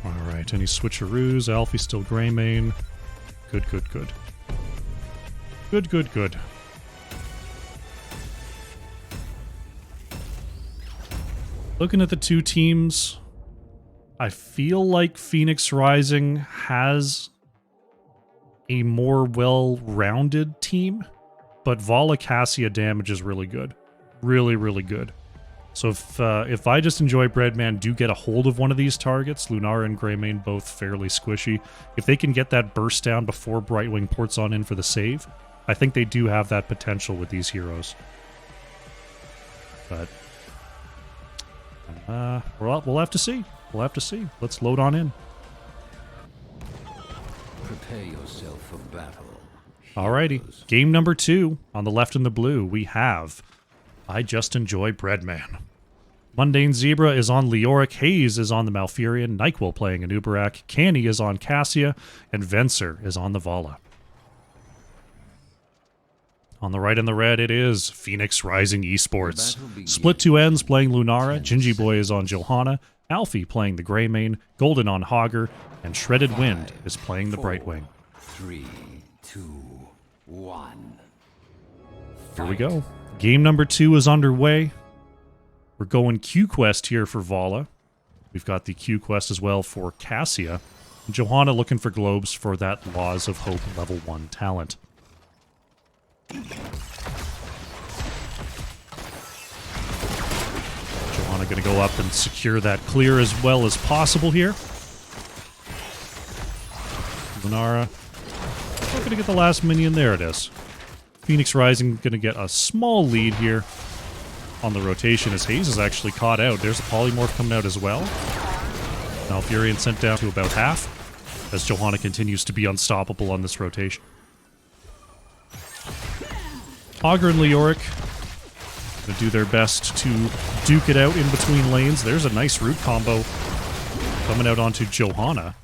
Alright, any switcheroos? Alfie still Greymane. Good, good, good. Good, good, good. Looking at the two teams, I feel like Phoenix Rising has a more well-rounded team, but Vala Cassia damage is really good. Really, really good. So if I just enjoy Breadman do get a hold of one of these targets, Lunara and Greymane both fairly squishy, if they can get that burst down before Brightwing ports on in for the save, I think they do have that potential with these heroes. But we'll have to see. We'll have to see. Let's load on in. Prepare yourself for battle. Alrighty. Game number 2. On the left in the blue, we have I Just Enjoy Breadman. Mundane Zebra is on Leoric, Hayes is on the Malfurion, Nyquil playing an Uberak, Canny is on Cassia, and Venser is on the Vala. On the right in the red, it is Phoenix Rising Esports. Split 2 ends playing Lunara, Gingy Boy is on Johanna, Alfie playing the Greymane, Golden on Hogger, and Shredded Wind is playing the Brightwing. 3, 2, 1. Here we go. Game number 2 is underway. We're going Q Quest here for Vala. We've got the Q Quest as well for Cassia. And Johanna looking for globes for that Laws of Hope level 1 talent. Johanna going to go up and secure that clear as well as possible here. Lunara going to get the last minion. There it is. Phoenix Rising going to get a small lead here on the rotation as Hayes is actually caught out. There's a polymorph coming out as well. Now Furion sent down to about half as Johanna continues to be unstoppable on this rotation. Hogger and Leoric going to do their best to duke it out in between lanes. There's a nice root combo coming out onto Johanna.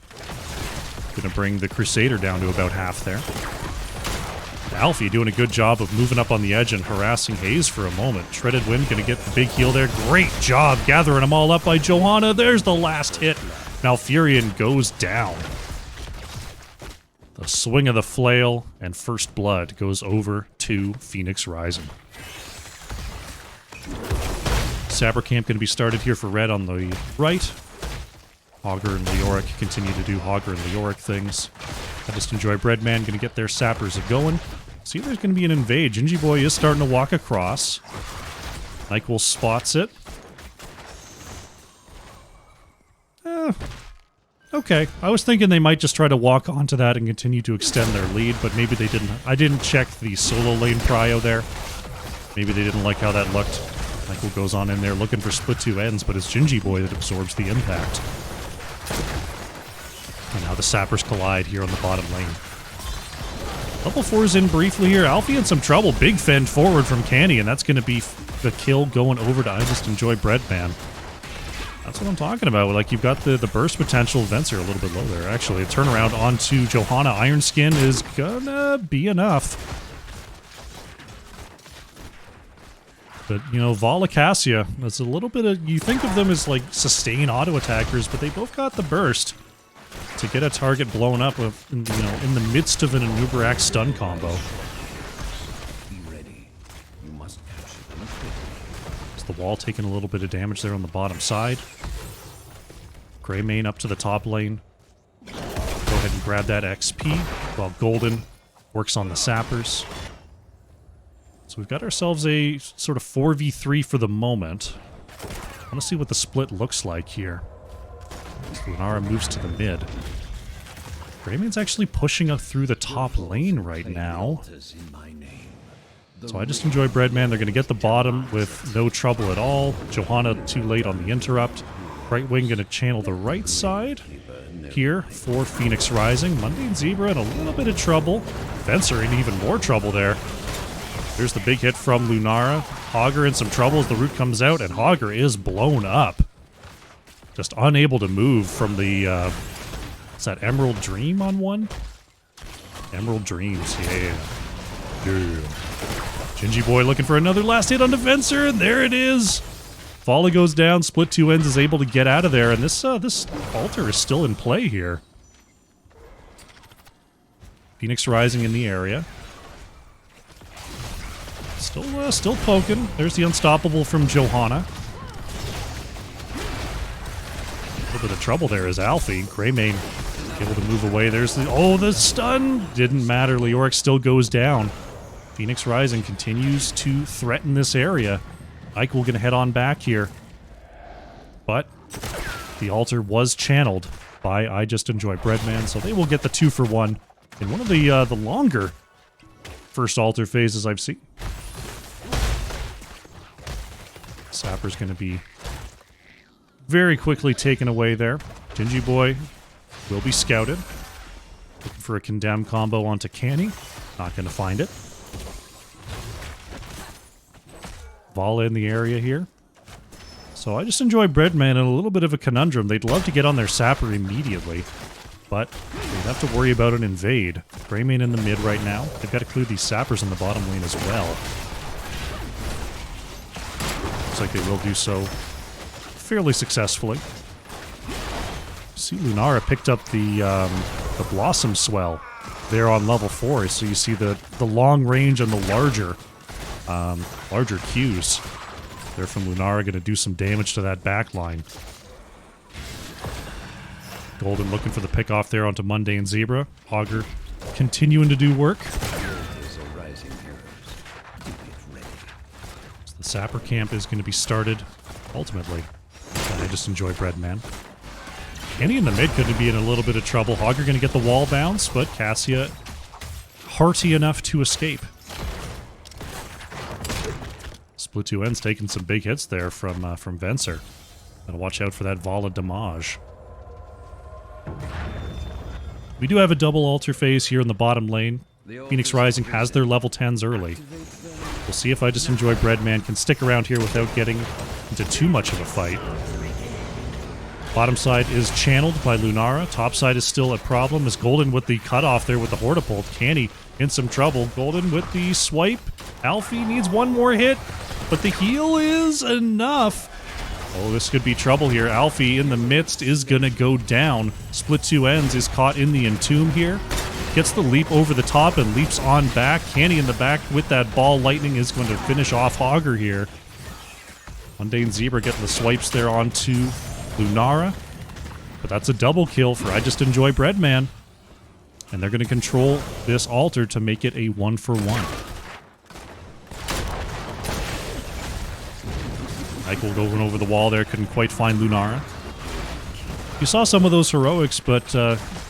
Going to bring the Crusader down to about half there. Alfie doing a good job of moving up on the edge and harassing Hayes for a moment. Shredded Wind going to get the big heal there. Great job gathering them all up by Johanna. There's the last hit. Malfurion goes down. The swing of the flail and first blood goes over to Phoenix Rising. Saber Camp going to be started here for red on the right. Hogger and Leoric continue to do Hogger and Leoric things. I Just Enjoy Breadman going to get their sappers going. See, there's going to be an invade. Gingy Boy is starting to walk across. Nyquil spots it. Okay. I was thinking they might just try to walk onto that and continue to extend their lead, but maybe they didn't. I didn't check the solo lane prio there. Maybe they didn't like how that looked. Nyquil goes on in there looking for split 2 ends, but it's Gingy Boy that absorbs the impact. And now the sappers collide here on the bottom lane. Level 4 is in briefly here. Alfie in some trouble. Big fend forward from Canny, and that's going to be the kill going over to I Just Enjoy Breadman. That's what I'm talking about. Like, you've got the burst potential. Vents are a little bit low there, actually. A turnaround onto Johanna. Iron Skin is gonna be enough. But, you know, Vala Cassia, that's a little bit of... You think of them as, like, sustain auto attackers, but they both got the burst to get a target blown up with, you know, in the midst of an Uberak stun combo. Be ready. You must capture them. Is the wall taking a little bit of damage there on the bottom side? Greymane up to the top lane. Go ahead and grab that XP while Golden works on the sappers. So we've got ourselves a sort of 4v3 for the moment. I want to see what the split looks like here. Lunara moves to the mid. Greymane's actually pushing up through the top lane right now. So I Just Enjoy Breadman. They're going to get the bottom with no trouble at all. Johanna too late on the interrupt. Brightwing going to channel the right side here for Phoenix Rising. Mundane Zebra in a little bit of trouble. Venser in even more trouble there. There's the big hit from Lunara. Hogger in some trouble as the root comes out, and Hogger is blown up. Just unable to move from the, is that Emerald Dream on one? Emerald Dreams, yeah. Gingy Boy looking for another last hit on Defensor, and there it is! Volley goes down, Split Two Ends is able to get out of there, and this altar is still in play here. Phoenix Rising in the area. Still poking. There's the Unstoppable from Johanna. A little bit of trouble there is Alfie. Greymane able to move away. There's the stun! Didn't matter. Leoric still goes down. Phoenix Rising continues to threaten this area. Ike will gonna head on back here. But the altar was channeled by I Just Enjoy Breadman, so they will get the 2-for-1 in one of the longer first altar phases I've seen. Sapper's gonna be very quickly taken away there. Gingy Boy will be scouted. Looking for a condemn combo onto Canny. Not gonna find it. Vala in the area here. So I Just Enjoy Breadman in a little bit of a conundrum. They'd love to get on their Sapper immediately, but they'd have to worry about an invade. Greymane in the mid right now. They've got to clear these Sappers in the bottom lane as well. Looks like they will do so fairly successfully. See, Lunara picked up the Blossom Swell there on level 4, so you see the long range and the larger Qs. They're from Lunara, going to do some damage to that back line. Golden looking for the pick off there onto Mundane Zebra. Hogger continuing to do work. So the Sapper camp is going to be started ultimately. I Just Enjoy Breadman. Kenny in the mid could be in a little bit of trouble. Hogger going to get the wall bounce, but Cassia hearty enough to escape. Split Two Ends taking some big hits there from Venser. Gotta watch out for that Vala damage. We do have a double altar phase here in the bottom lane. Phoenix Rising has their level 10s early. We'll see if I Just Enjoy Breadman can stick around here without getting into too much of a fight. Bottom side is channeled by Lunara. Top side is still a problem as Golden with the cutoff there with the Hortipult. Canny in some trouble. Golden with the swipe. Alfie needs one more hit, but the heal is enough. Oh, this could be trouble here. Alfie in the midst is going to go down. Split Two Ends is caught in the entomb here. Gets the leap over the top and leaps on back. Canny in the back with that ball. Lightning is going to finish off Hogger here. Mundane Zebra getting the swipes there onto Lunara. But that's a double kill for I Just Enjoy Breadman. And they're going to control this altar to make it a 1-for-1. Michael going over the wall there, couldn't quite find Lunara. You saw some of those heroics, but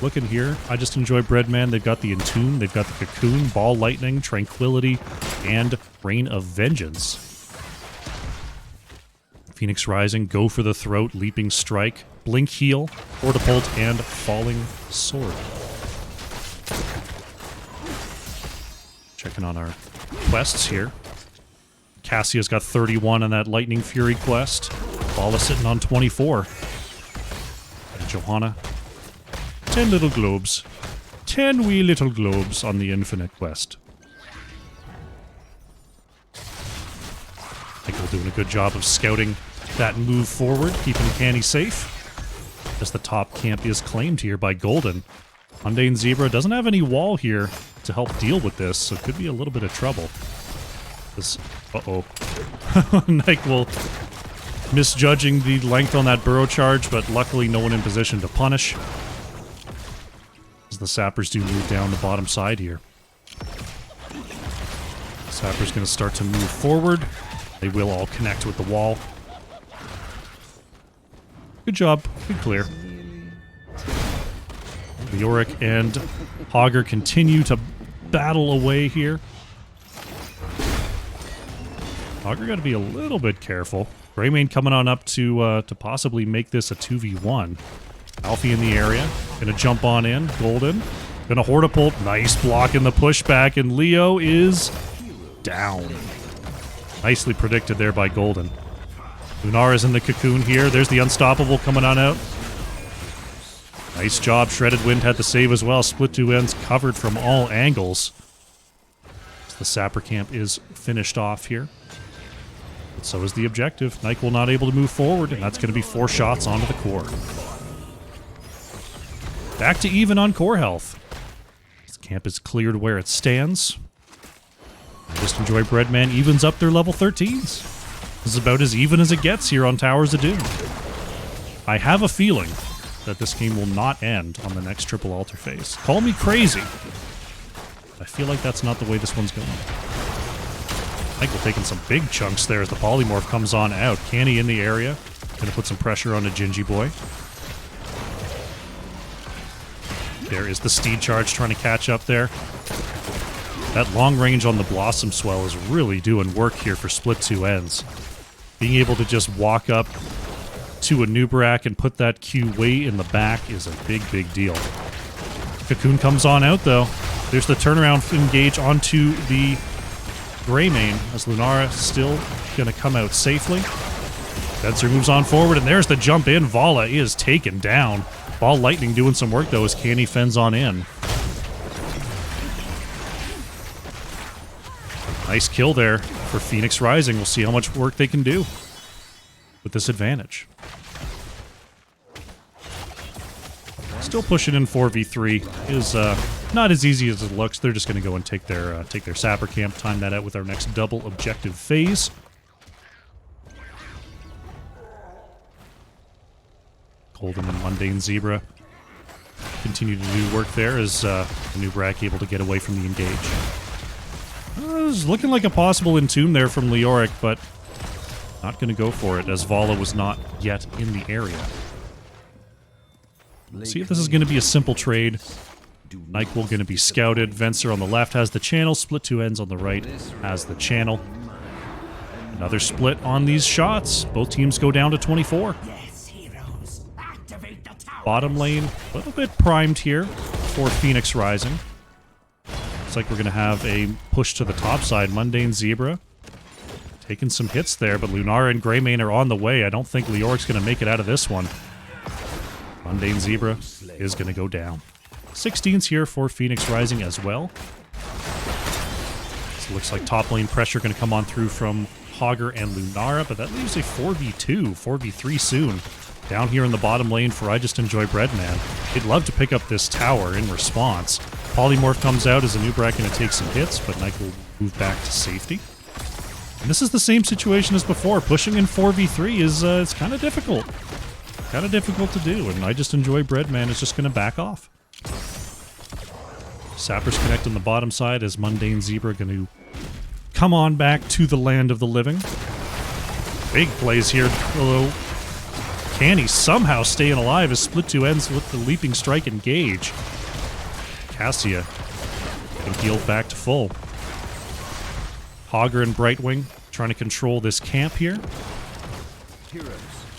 looking here, I Just Enjoy Breadman. They've got the Entomb, they've got the Cocoon, Ball Lightning, Tranquility, and Rain of Vengeance. Phoenix Rising, Go for the Throat, Leaping Strike, Blink Heal, Hortipult, and Falling Sword. Checking on our quests here. Cassia's got 31 on that Lightning Fury quest. Vala sitting on 24. And Johanna, 10 little globes. 10 wee little globes on the Infinite quest. Michael doing a good job of scouting that move forward, keeping Canny safe. As the top camp is claimed here by Golden. Mundane Zebra doesn't have any wall here to help deal with this, so it could be a little bit of trouble. Uh-oh. Nyquil misjudging the length on that burrow charge, but luckily no one in position to punish. As the Sappers do move down the bottom side here. Sapper's going to start to move forward. They will all connect with the wall. Good job. Good clear. Leoric and Hogger continue to battle away here. Hogger got to be a little bit careful. Greymane coming on up to possibly make this a 2v1. Alfie in the area. Gonna jump on in. Golden. Gonna Hortipult. Nice block in the pushback. And Leo is down. Nicely predicted there by Golden. Lunara's in the cocoon here. There's the Unstoppable coming on out. Nice job. Shredded Wind had the save as well. Split two ends covered from all angles. The Sapper camp is finished off here. But so is the objective. Nyquil not able to move forward, and that's going to be 4 shots onto the core. Back to even on core health. This camp is cleared where it stands. Just Enjoy Breadman evens up their level 13s. This is about as even as it gets here on Towers of Doom. I have a feeling that this game will not end on the next triple altar phase. Call me crazy. I feel like that's not the way this one's going. Nyquil taking some big chunks there as the polymorph comes on out. Canny in the area. Gonna put some pressure on a Gingy boy. There is the Steed Charge trying to catch up there. That long range on the Blossom Swell is really doing work here for Split Two Ends. Being able to just walk up to a Nubarak and put that Q way in the back is a big, big deal. Cocoon comes on out, though. There's the turnaround engage onto the Greymane, as Lunara still going to come out safely. Fencer moves on forward, and there's the jump in. Vala is taken down. Ball Lightning doing some work, though, as Canny fends on in. Nice kill there for Phoenix Rising. We'll see how much work they can do with this advantage. Still pushing in 4v3 is not as easy as it looks. They're just going to go and take their Sapper camp, time that out with our next double objective phase. Golden and Mundane Zebra continue to do work there as Nubarak able to get away from the engage. It was looking like a possible Entomb there from Leoric, but not going to go for it as Vala was not yet in the area. See if this is going to be a simple trade. Nyquil going to be scouted. Venser on the left has the channel. Split Two Ends on the right has the channel. Another split on these shots. Both teams go down to 24. Bottom lane, a little bit primed here for Phoenix Rising. Looks like we're going to have a push to the top side. Mundane Zebra taking some hits there, but Lunara and Greymane are on the way. I don't think Leoric's going to make it out of this one. Mundane Zebra is going to go down. 16's here for Phoenix Rising as well. So it looks like top lane pressure going to come on through from Hogger and Lunara, but that leaves a 4v2, 4v3 soon. Down here in the bottom lane for I Just Enjoy Breadman. They'd love to pick up this tower in response. Polymorph comes out as a Nubarak going to take some hits, but Nyquil will move back to safety. And this is the same situation as before. Pushing in 4v3 is it's kind of difficult. Kind of difficult to do, and I Just Enjoy Breadman is just going to back off. Sappers connect on the bottom side as Mundane Zebra going to come on back to the land of the living. Big plays here, although Canny somehow staying alive as Split Two Ends with the Leaping Strike engage. Cassia can heal back to full. Hogger and Brightwing trying to control this camp here.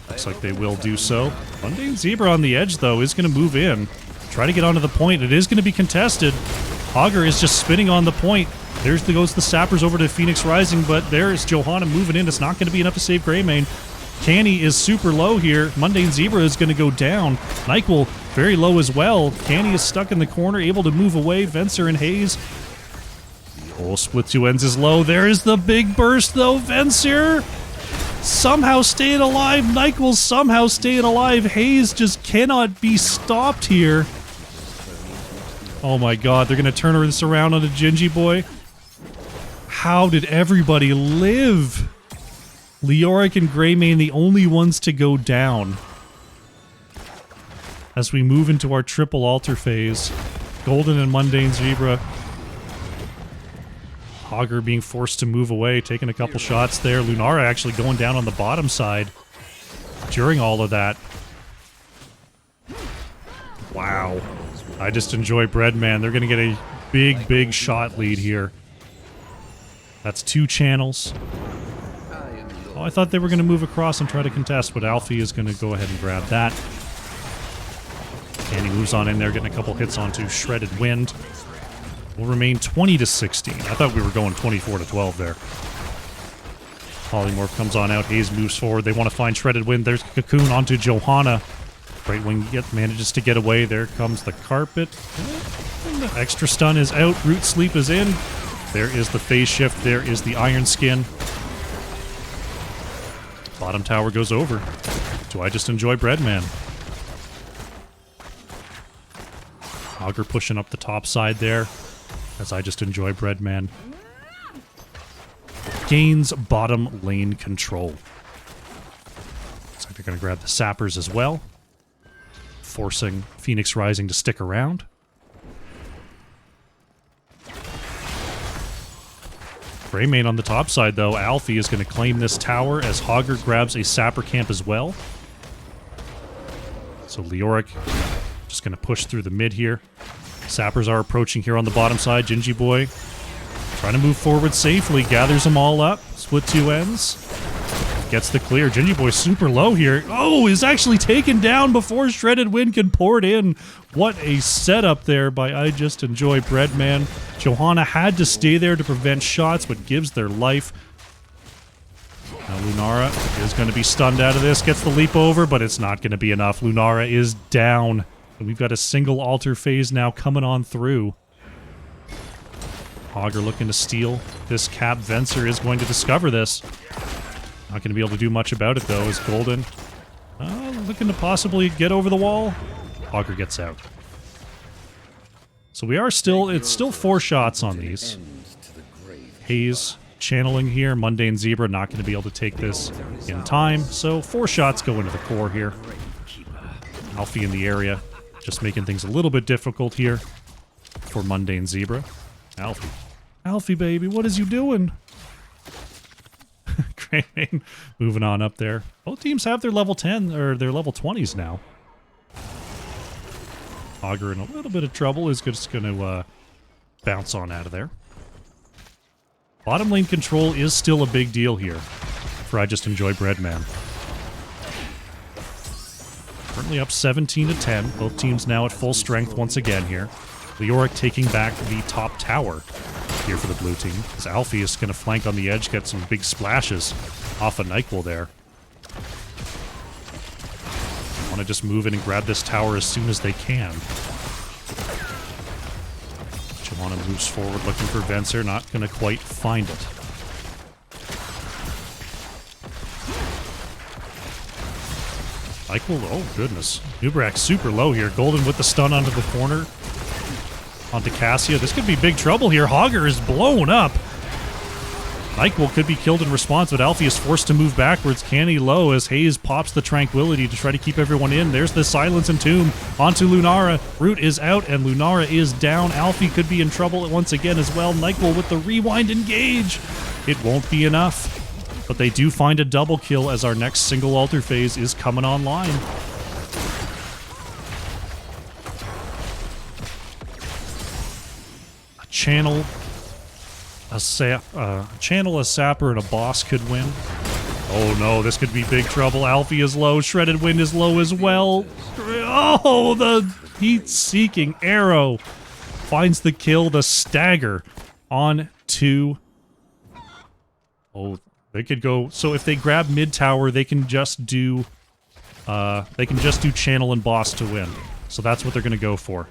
Looks like they will do so. Mundane Zebra on the edge, though, is going to move in. Try to get onto the point. It is going to be contested. Hogger is just spinning on the point. Goes the Sappers over to Phoenix Rising, but there is Johanna moving in. It's not going to be enough to save Greymane. Canny is super low here. Mundane Zebra is going to go down. Nyquil very low as well. Canny is stuck in the corner, able to move away. Venser and Hayes. Oh, Split Two Ends is low. There is the big burst, though. Venser somehow staying alive. Nyquil somehow staying alive. Hayes just cannot be stopped here. Oh my god, they're going to turn this around on a Gingy boy. How did everybody live? Leoric and Greymane the only ones to go down. As we move into our triple altar phase, Golden and Mundane Zebra. Hogger being forced to move away, taking a couple shots there. Lunara actually going down on the bottom side during all of that. Wow. I Just Enjoy Breadman. They're going to get a big, big shot lead here. That's 2 channels. Oh, I thought they were going to move across and try to contest, but Alfie is going to go ahead and grab that. And he moves on in there, getting a couple hits onto Shredded Wind. Will remain 20 to 16. I thought we were going 24 to 12 there. Polymorph comes on out. Hayes moves forward. They want to find Shredded Wind. There's Cocoon onto Johanna. Right Wing manages to get away. There comes the carpet. And the extra stun is out. Root Sleep is in. There is the phase shift. There is the Iron Skin. Bottom tower goes over. Do I just enjoy Breadman? Augur pushing up the top side there. As I just enjoy Breadman. Gains bottom lane control. Looks like they're going to grab the sappers as well. Forcing Phoenix Rising to stick around. Greymane on the top side, though. Alfie is going to claim this tower as Hogger grabs a sapper camp as well. So Leoric just going to push through the mid here. Sappers are approaching here on the bottom side. Gingy Boy trying to move forward safely. Gathers them all up. Split two ends. Gets the clear. Gingy Boy super low here. Oh, is actually taken down before Shredded Wind can pour it in. What a setup there by I Just Enjoy Breadman. Johanna had to stay there to prevent shots, but gives their life. Now Lunara is going to be stunned out of this. Gets the leap over, but it's not going to be enough. Lunara is down. And we've got a single altar phase now coming on through. Hogger looking to steal this cap. Venser is going to discover this. Not going to be able to do much about it, though, as Golden looking to possibly get over the wall. Hogger gets out. So we are still, it's still 4 shots on these. Hayes channeling here. Mundane Zebra not going to be able to take this in time. So 4 shots go into the core here. Alfie in the area. Just making things a little bit difficult here for Mundane Zebra. Alfie. Alfie, baby, what is you doing? Greymane moving on up there. Both teams have their level 10, or their level 20s now. Augur in a little bit of trouble is just going to bounce on out of there. Bottom lane control is still a big deal here for I Just Enjoy Breadman. Currently up 17-10. Both teams now at full strength once again here. Leoric taking back the top tower here for the blue team. As Alfie is going to flank on the edge, get some big splashes off of Nyquil there. Want to just move in and grab this tower as soon as they can. Johanna moves forward looking for Venser, not going to quite find it. Nyquil, oh goodness. Nubrak super low here. Golden with the stun onto the corner. Onto Cassia. This could be big trouble here. Hogger is blown up. Nyquil could be killed in response, but Alfie is forced to move backwards. Canny low as Hayes pops the Tranquility to try to keep everyone in. There's the Silence and Tomb onto Lunara. Root is out and Lunara is down. Alfie could be in trouble once again as well. Nyquil with the Rewind Engage. It won't be enough, but they do find a double kill as our next single altar phase is coming online. Channel a sapper and a boss could win. Oh no, this could be big trouble. Alfie is low. Shredded Wind is low as well. Oh, the heat-seeking arrow finds the kill. The stagger on to... Oh, they could go... So if they grab mid tower, they can just do... channel and boss to win. So that's what they're going to go for.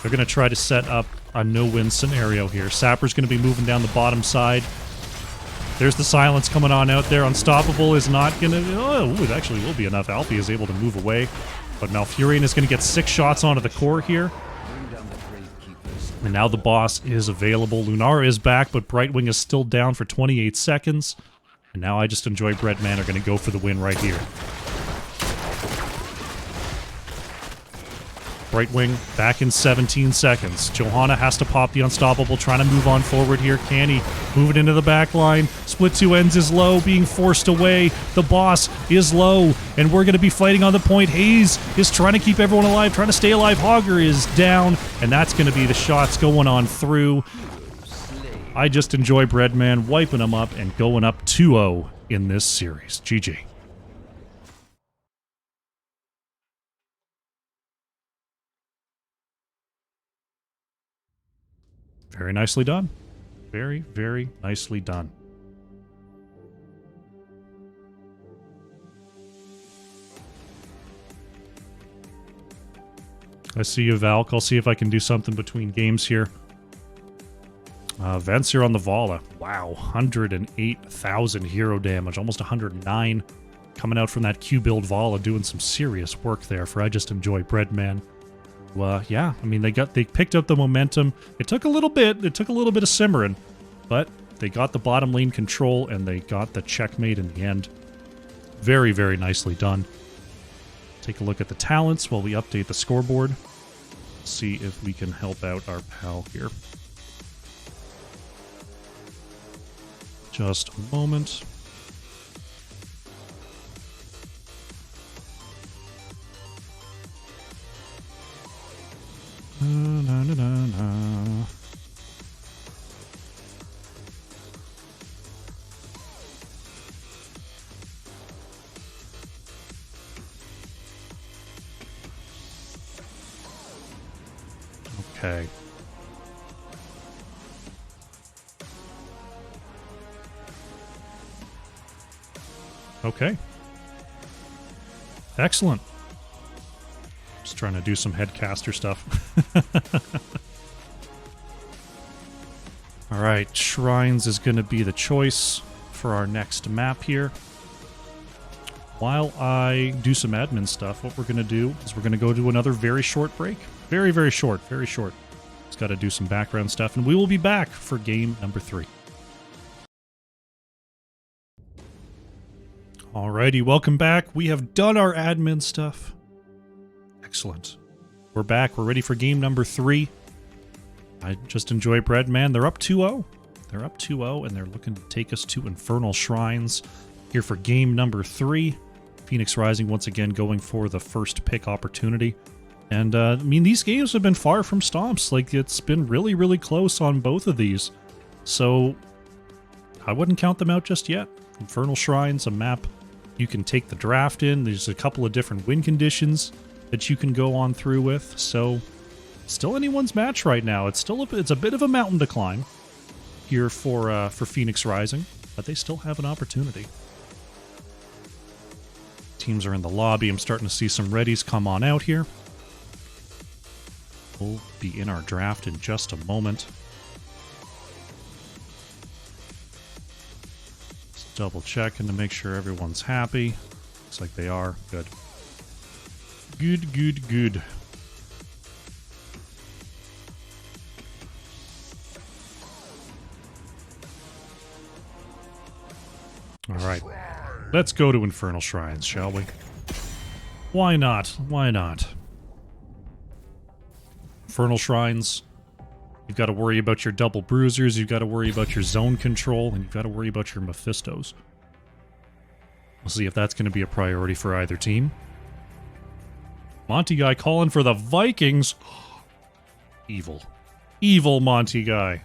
They're going to try to set up a no-win scenario here. Sapper's going to be moving down the bottom side. There's the Silence coming on out there. Unstoppable is not going to... Oh, it actually will be enough. Alfie is able to move away. But Malfurion is going to get 6 shots onto the core here. And now the boss is available. Lunara is back, but Brightwing is still down for 28 seconds. And now I Just Enjoy Breadman are going to go for the win right here. Brightwing back in 17 seconds. Johanna has to pop the Unstoppable, trying to move on forward here. Canny moving into the back line. Split two ends is low, being forced away. The boss is low, and we're going to be fighting on the point. Hayes is trying to keep everyone alive, trying to stay alive. Hogger is down, and that's going to be the shots going on through. I Just Enjoy Breadman wiping them up and going up 2-0 in this series. GG. Very nicely done. Very, very nicely done. I see you, Valk. I'll see if I can do something between games here. Venser on the Vala. Wow, 108,000 hero damage, almost 109. Coming out from that Q-build Vala, doing some serious work there for I Just Enjoy Breadman. Yeah, I mean, they picked up the momentum. It took a little bit. It took a little bit of simmering, but they got the bottom lane control and they got the checkmate in the end. Very, very nicely done. Take a look at the talents while we update the scoreboard. See if we can help out our pal here. Just a moment. Na, na, na, na. Okay. Okay. Excellent. Just trying to do some headcaster stuff. All right, Shrines is going to be the choice for our next map here. While I do some admin stuff, what we're going to do is we're going to go to another very short break. Very, very short, very short. Just got to do some background stuff, and we will be back for game number 3. Alrighty, welcome back. We have done our admin stuff. Excellent. We're back. We're ready for game number 3. I Just Enjoy Breadman. They're up 2-0. They're up 2-0, and they're looking to take us to Infernal Shrines here for game number 3. Phoenix Rising once again going for the first pick opportunity. And, I mean, these games have been far from stomps. Like, it's been really, really close on both of these. So, I wouldn't count them out just yet. Infernal Shrines, a map you can take the draft in. There's a couple of different win conditions that you can go on through with. So, still anyone's match right now. It's a bit of a mountain to climb here for Phoenix Rising, but they still have an opportunity. Teams are in the lobby. I'm starting to see some readies come on out here. We'll be in our draft in just a moment. Just double checking to make sure everyone's happy. Looks like they are. Good. Good, good, good. All right. Let's go to Infernal Shrines, shall we? Why not? Why not? Infernal Shrines. You've got to worry about your double bruisers, you've got to worry about your zone control, and you've got to worry about your Mephistos. We'll see if that's going to be a priority for either team. Monty Guy calling for the Vikings. Evil. Evil Monty Guy.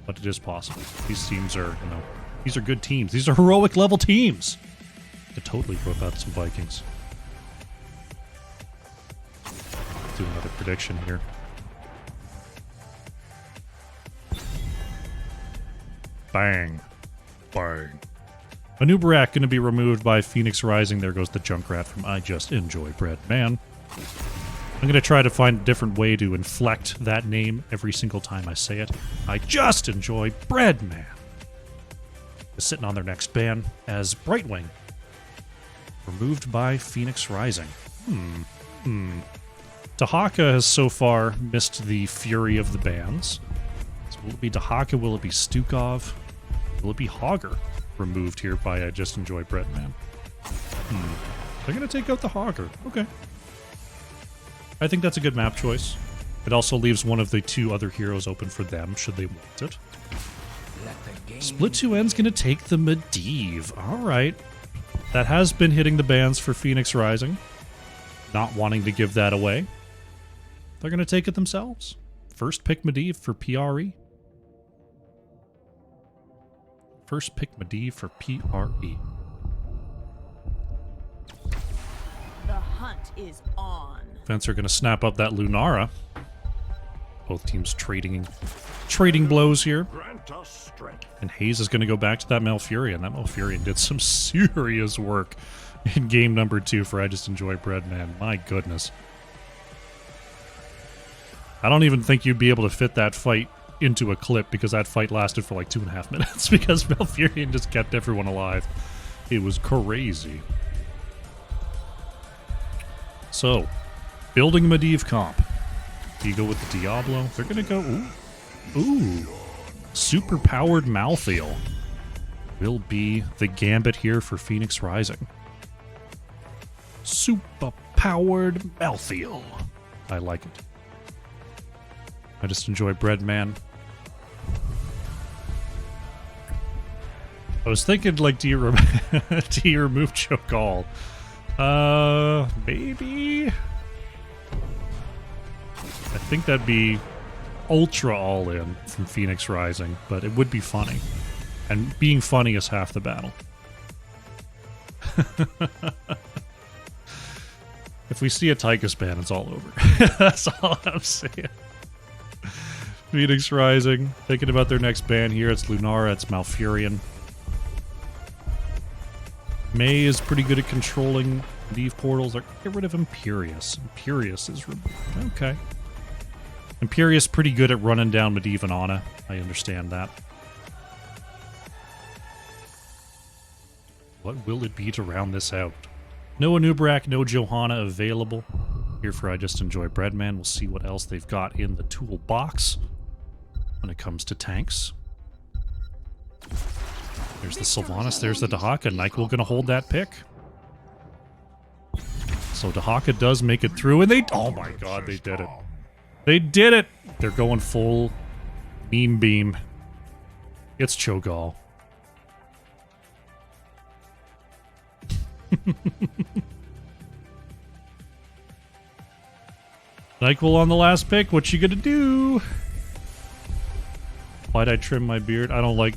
But it is possible. These teams are, these are good teams. These are heroic level teams. Could totally whip out some Vikings. Do another prediction here. Bang. Bang. Anubarak going to be removed by Phoenix Rising. There goes the Junkrat from I Just Enjoy Breadman. I'm going to try to find a different way to inflect that name every single time I say it. I Just Enjoy Breadman. Is sitting on their next ban as Brightwing. Removed by Phoenix Rising. Dahaka has so far missed the fury of the bans. So will it be Dahaka? Will it be Stukov? Will it be Hogger? Removed here by I Just Enjoy Breadman. They're going to take out the Hogger. Okay. I think that's a good map choice. It also leaves one of the 2 other heroes open for them, should they want it. Split 2 N's going to take the Medivh. Alright. That has been hitting the bans for Phoenix Rising. Not wanting to give that away. They're going to take it themselves. First pick Medivh for PRE. First pick Medivh for PRE. The hunt is on. Fence are going to snap up that Lunara. Both teams trading blows here. And Hayes is going to go back to that Malfurion. That Malfurion did some serious work in game number 2 for I Just Enjoy Breadman. My goodness. I don't even think you'd be able to fit that fight into a clip because that fight lasted for like 2.5 minutes because Malfurion just kept everyone alive. It was crazy. So, building Medivh comp. Do you go with the Diablo? They're gonna go... Ooh. Super powered Malthael will be the gambit here for Phoenix Rising. Super powered Malthael. I like it. I just enjoy Breadman. I was thinking, like, do you remove Cho'Gall? Maybe? I think that'd be ultra all-in from Phoenix Rising, but it would be funny. And being funny is half the battle. If we see a Tychus ban, it's all over. That's all I'm saying. Phoenix Rising. Thinking about their next ban here. It's Lunara, it's Malfurion. May is pretty good at controlling Medivh portals. Get rid of Imperius. Imperius is... Okay. Imperius pretty good at running down Medivh and Ana. I understand that. What will it be to round this out? No Anub'arak, no Johanna available. Here for I Just Enjoy Breadman. We'll see what else they've got in the toolbox when it comes to tanks. There's the Sylvanas, there's the Dahaka. Nyquil gonna hold that pick. So Dahaka does make it through, and they... Oh my god, they did it. They did it! They're going full meme beam. It's Cho'Gall. Nyquil on the last pick. What you gonna do? Why'd I trim my beard? I don't like...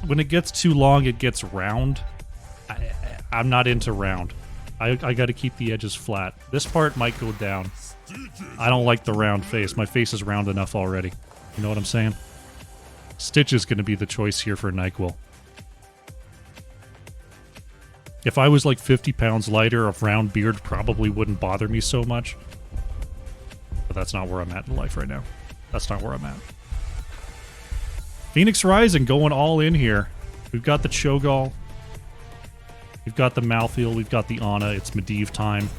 When it gets too long, it gets round. I'm not into round. I gotta keep the edges flat. This part might go down. I don't like the round face. My face is round enough already. You know what I'm saying? Stitch is gonna be the choice here for Nyquil. If I was like 50 pounds lighter, a round beard probably wouldn't bother me so much. But that's not where I'm at in life right now. That's not where I'm at. Phoenix Rising going all in here. We've got the Cho'Gall. We've got the Malthael. We've got the Ana. It's Medivh time.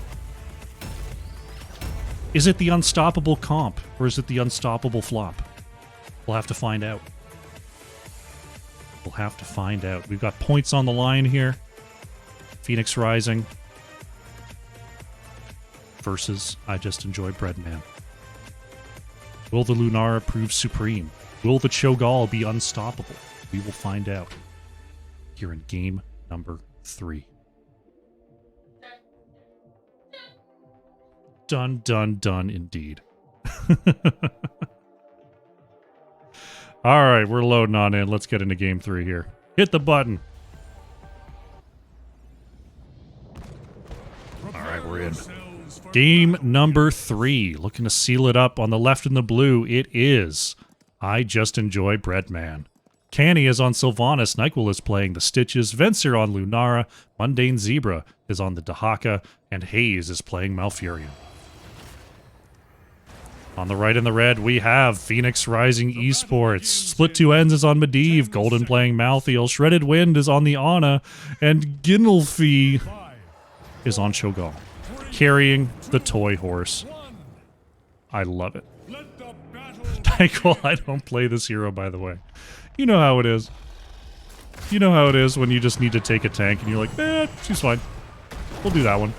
Is it the unstoppable comp? Or is it the unstoppable flop? We'll have to find out. We'll have to find out. We've got points on the line here. Phoenix Rising versus I Just Enjoy Breadman. Will the Lunara prove supreme? Will the Cho'Gall be unstoppable? We will find out here in game number 3. Done, done, done indeed. Alright, we're loading on in. Let's get into game 3 here. Hit the button. Alright, we're in. Game number 3. Looking to seal it up on the left in the blue. It is I Just Enjoy Breadman. Canny is on Sylvanas. Nyquil is playing the Stitches. Venser on Lunara. Mundane Zebra is on the Dahaka. And Hayes is playing Malfurion. On the right in the red, we have Phoenix Rising Esports. Split Two Ends is on Medivh. Golden playing Malthael. Shredded Wind is on the Ana. And Ginelfi is on Cho'Gall. Carrying the toy horse. I love it. Nyquil, I don't play this hero, by the way. You know how it is. You know how it is when you just need to take a tank and you're like, eh, she's fine. We'll do that one.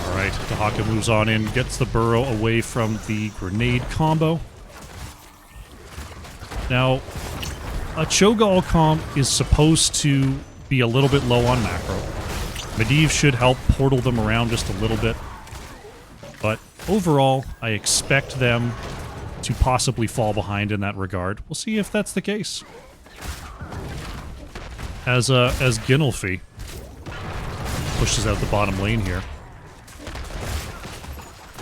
Alright, Dahaka moves on in, gets the burrow away from the grenade combo. Now, a Cho'Gall comp is supposed to be a little bit low on macro. Medivh should help portal them around just a little bit. But overall, I expect them to possibly fall behind in that regard. We'll see if that's the case. As Ginelfi pushes out the bottom lane here.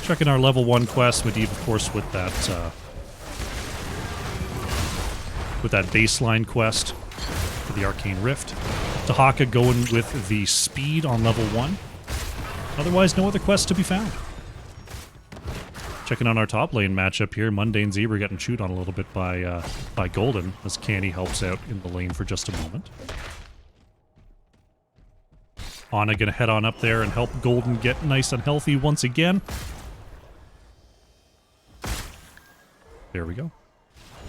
Checking our level 1 quest, Medivh, of course, with that baseline quest for the Arcane Rift. Dahaka going with the speed on level 1. Otherwise, no other quests to be found. Checking on our top lane matchup here, Mundane Zebra getting chewed on a little bit by Golden, as Canny helps out in the lane for just a moment. Ana gonna head on up there and help Golden get nice and healthy once again. There we go.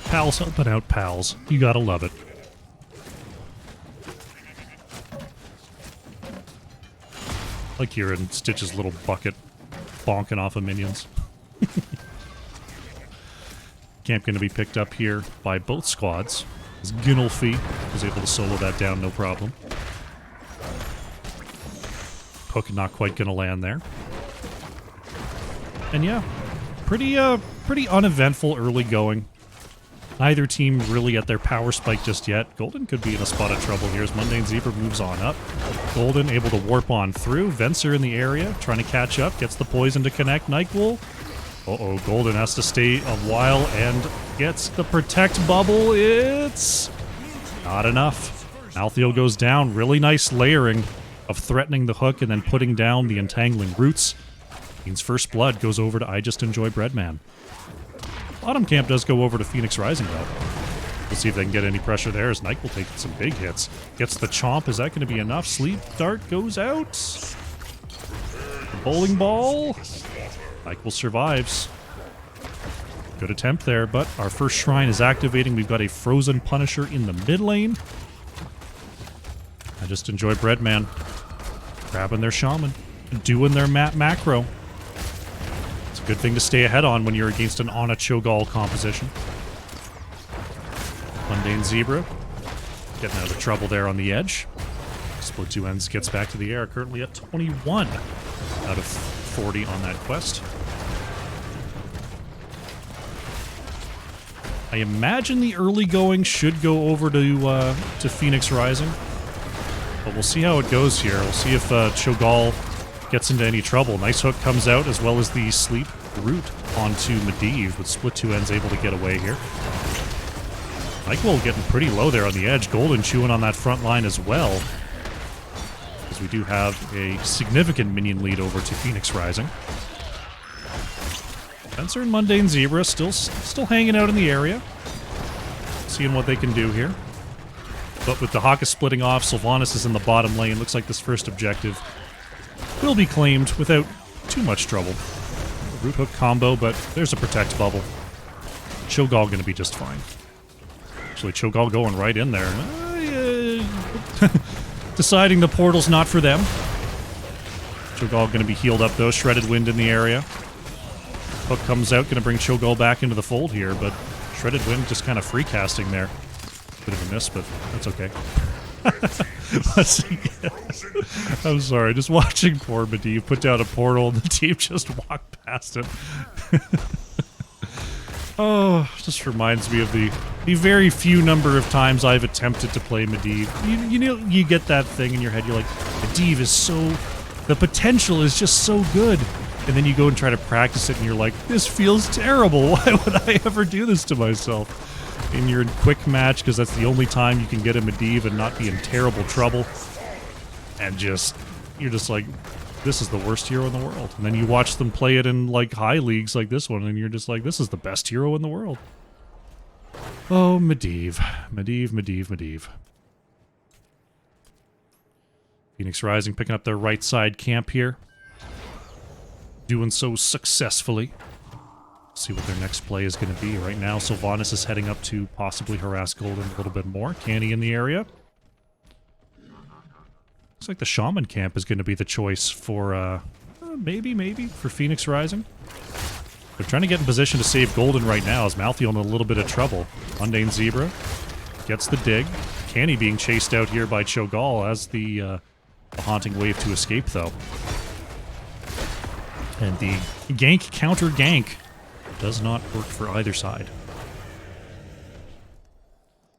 Pals helping out pals. You gotta love it. Like you're in Stitch's little bucket bonking off of minions. Camp going to be picked up here by both squads. As Ginolfi was able to solo that down, no problem. Hook not quite going to land there. And yeah, pretty uneventful early going. Neither team really at their power spike just yet. Golden could be in a spot of trouble here as Mundane Zebra moves on up. Golden able to warp on through. Venser in the area, trying to catch up. Gets the poison to connect. Nightwolf. Uh-oh, Golden has to stay a while and gets the protect bubble. It's not enough. Malthael goes down. Really nice layering of threatening the hook and then putting down the entangling roots. Means first blood goes over to I Just Enjoy Breadman. Bottom camp does go over to Phoenix Rising, though. We'll see if they can get any pressure there as Nike will take some big hits. Gets the chomp. Is that going to be enough? Sleep Dart goes out. The bowling ball. Nike survives. Good attempt there, but our first shrine is activating. We've got a Frozen Punisher in the mid lane. I Just Enjoy Breadman. Grabbing their shaman. Doing their map macro. Good thing to stay ahead on when you're against an Ana Cho'Gall composition. Mundane Zebra getting out of trouble there on the edge. Split Two Ends gets back to the air, currently at 21 out of 40 on that quest. I imagine the early going should go over to Phoenix Rising, but we'll see how it goes here. We'll see if Cho'Gall gets into any trouble. Nice hook comes out, as well as the sleep root onto Medivh, with Split Two Ends able to get away here. Nightwolf getting pretty low there on the edge. Golden chewing on that front line as well, as we do have a significant minion lead over to Phoenix Rising. Spencer and Mundane Zebra still hanging out in the area, seeing what they can do here. But with the Haka splitting off, Sylvanas is in the bottom lane. Looks like this first objective will be claimed without too much trouble. Root hook combo, but there's a protect bubble. Cho'Gall going to be just fine. Actually, Cho'Gall going right in there. Deciding the portal's not for them. Cho'Gall going to be healed up though. Shredded Wind in the area. Hook comes out, going to bring Cho'Gall back into the fold here, but Shredded Wind just kind of free casting there. Bit of a miss, but that's okay. I'm sorry, just watching poor Medivh put down a portal and the team just walked past it. Oh, just reminds me of the very few number of times I've attempted to play Medivh. You know, you get that thing in your head, you're like, Medivh is so... the potential is just so good. And then you go and try to practice it and you're like, this feels terrible. Why would I ever do this to myself? And you're in quick match because that's the only time you can get a Medivh and not be in terrible trouble. And you're just like, this is the worst hero in the world. And then you watch them play it in like high leagues like this one, and you're just like, this is the best hero in the world. Oh, Medivh. Medivh, Medivh, Medivh. Phoenix Rising picking up their right side camp here. Doing so successfully. See what their next play is going to be. Right now, Sylvanas is heading up to possibly harass Golden a little bit more. Canny in the area. Looks like the Shaman camp is going to be the choice for, maybe, for Phoenix Rising. They're trying to get in position to save Golden right now as Malthael in a little bit of trouble. Mundane Zebra gets the dig. Canny being chased out here by Cho'Gall as the Haunting Wave to escape, though. And the gank counter gank does not work for either side.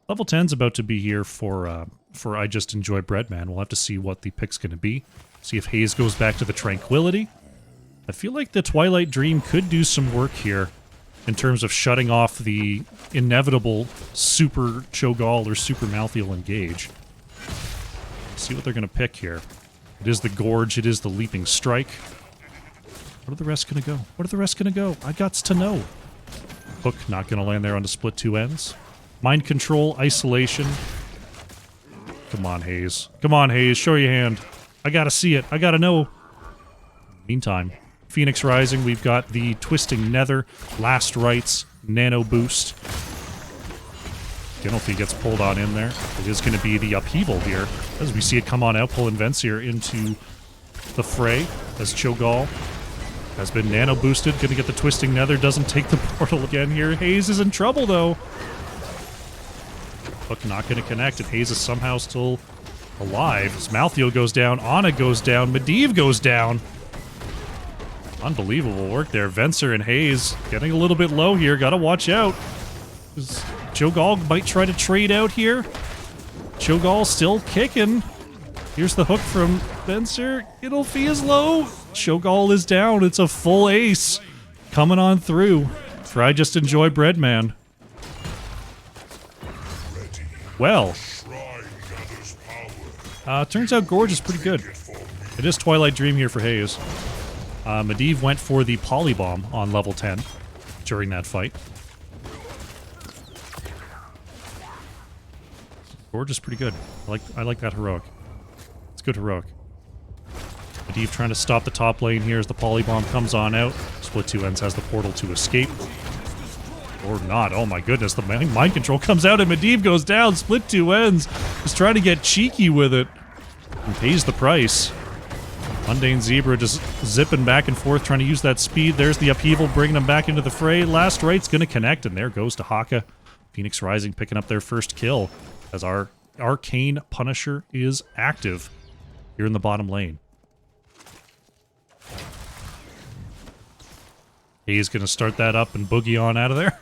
Level 10's about to be here for I Just Enjoy Breadman. We'll have to see what the pick's going to be. See if Haze goes back to the Tranquility. I feel like the Twilight Dream could do some work here in terms of shutting off the inevitable Super Cho'Gall or Super Malthael engage. See what they're going to pick here. It is the Gorge. It is the Leaping Strike. Where are the rest going to go? Where are the rest going to go? I gots to know. Hook not going to land there on the split two ends. Mind Control, Isolation. Come on, Hayes. Come on, Hayes. Show your hand. I got to see it. I got to know. Meantime, Phoenix Rising, we've got the Twisting Nether, Last Rites, Nano Boost. Genelfi gets pulled on in there. It is going to be the Upheaval here, as we see it come on out, pulling Venseer into the fray, as Cho'Gall has been Nano Boosted. Going to get the Twisting Nether, doesn't take the portal again here. Hayes is in trouble, though. Hook not going to connect, and Hayes is somehow still alive. As Maltheo goes down, Ana goes down, Medivh goes down. Unbelievable work there. Venser and Hayes getting a little bit low here. Gotta watch out. Cho'Gall might try to trade out here. Cho'Gall still kicking. Here's the hook from Venser. Genelfi is low. Cho'Gall is down. It's a full ace coming on through for I Just Enjoy Breadman. Well, turns out Gorge is pretty good. It is Twilight Dream here for Hayes. Medivh went for the Polybomb on level 10 during that fight. Gorge is pretty good. I like that heroic. It's good heroic. Medivh trying to stop the top lane here as the Polybomb comes on out. Split two ends has the portal to escape. Or not. Oh my goodness, the mind control comes out and Medivh goes down. Split two ends. Just trying to get cheeky with it. And pays the price. Mundane Zebra just zipping back and forth, trying to use that speed. There's the Upheaval, bringing him back into the fray. Last Right's going to connect, and there goes to Haka. Phoenix Rising picking up their first kill as our Arcane Punisher is active here in the bottom lane. He's going to start that up and boogie on out of there.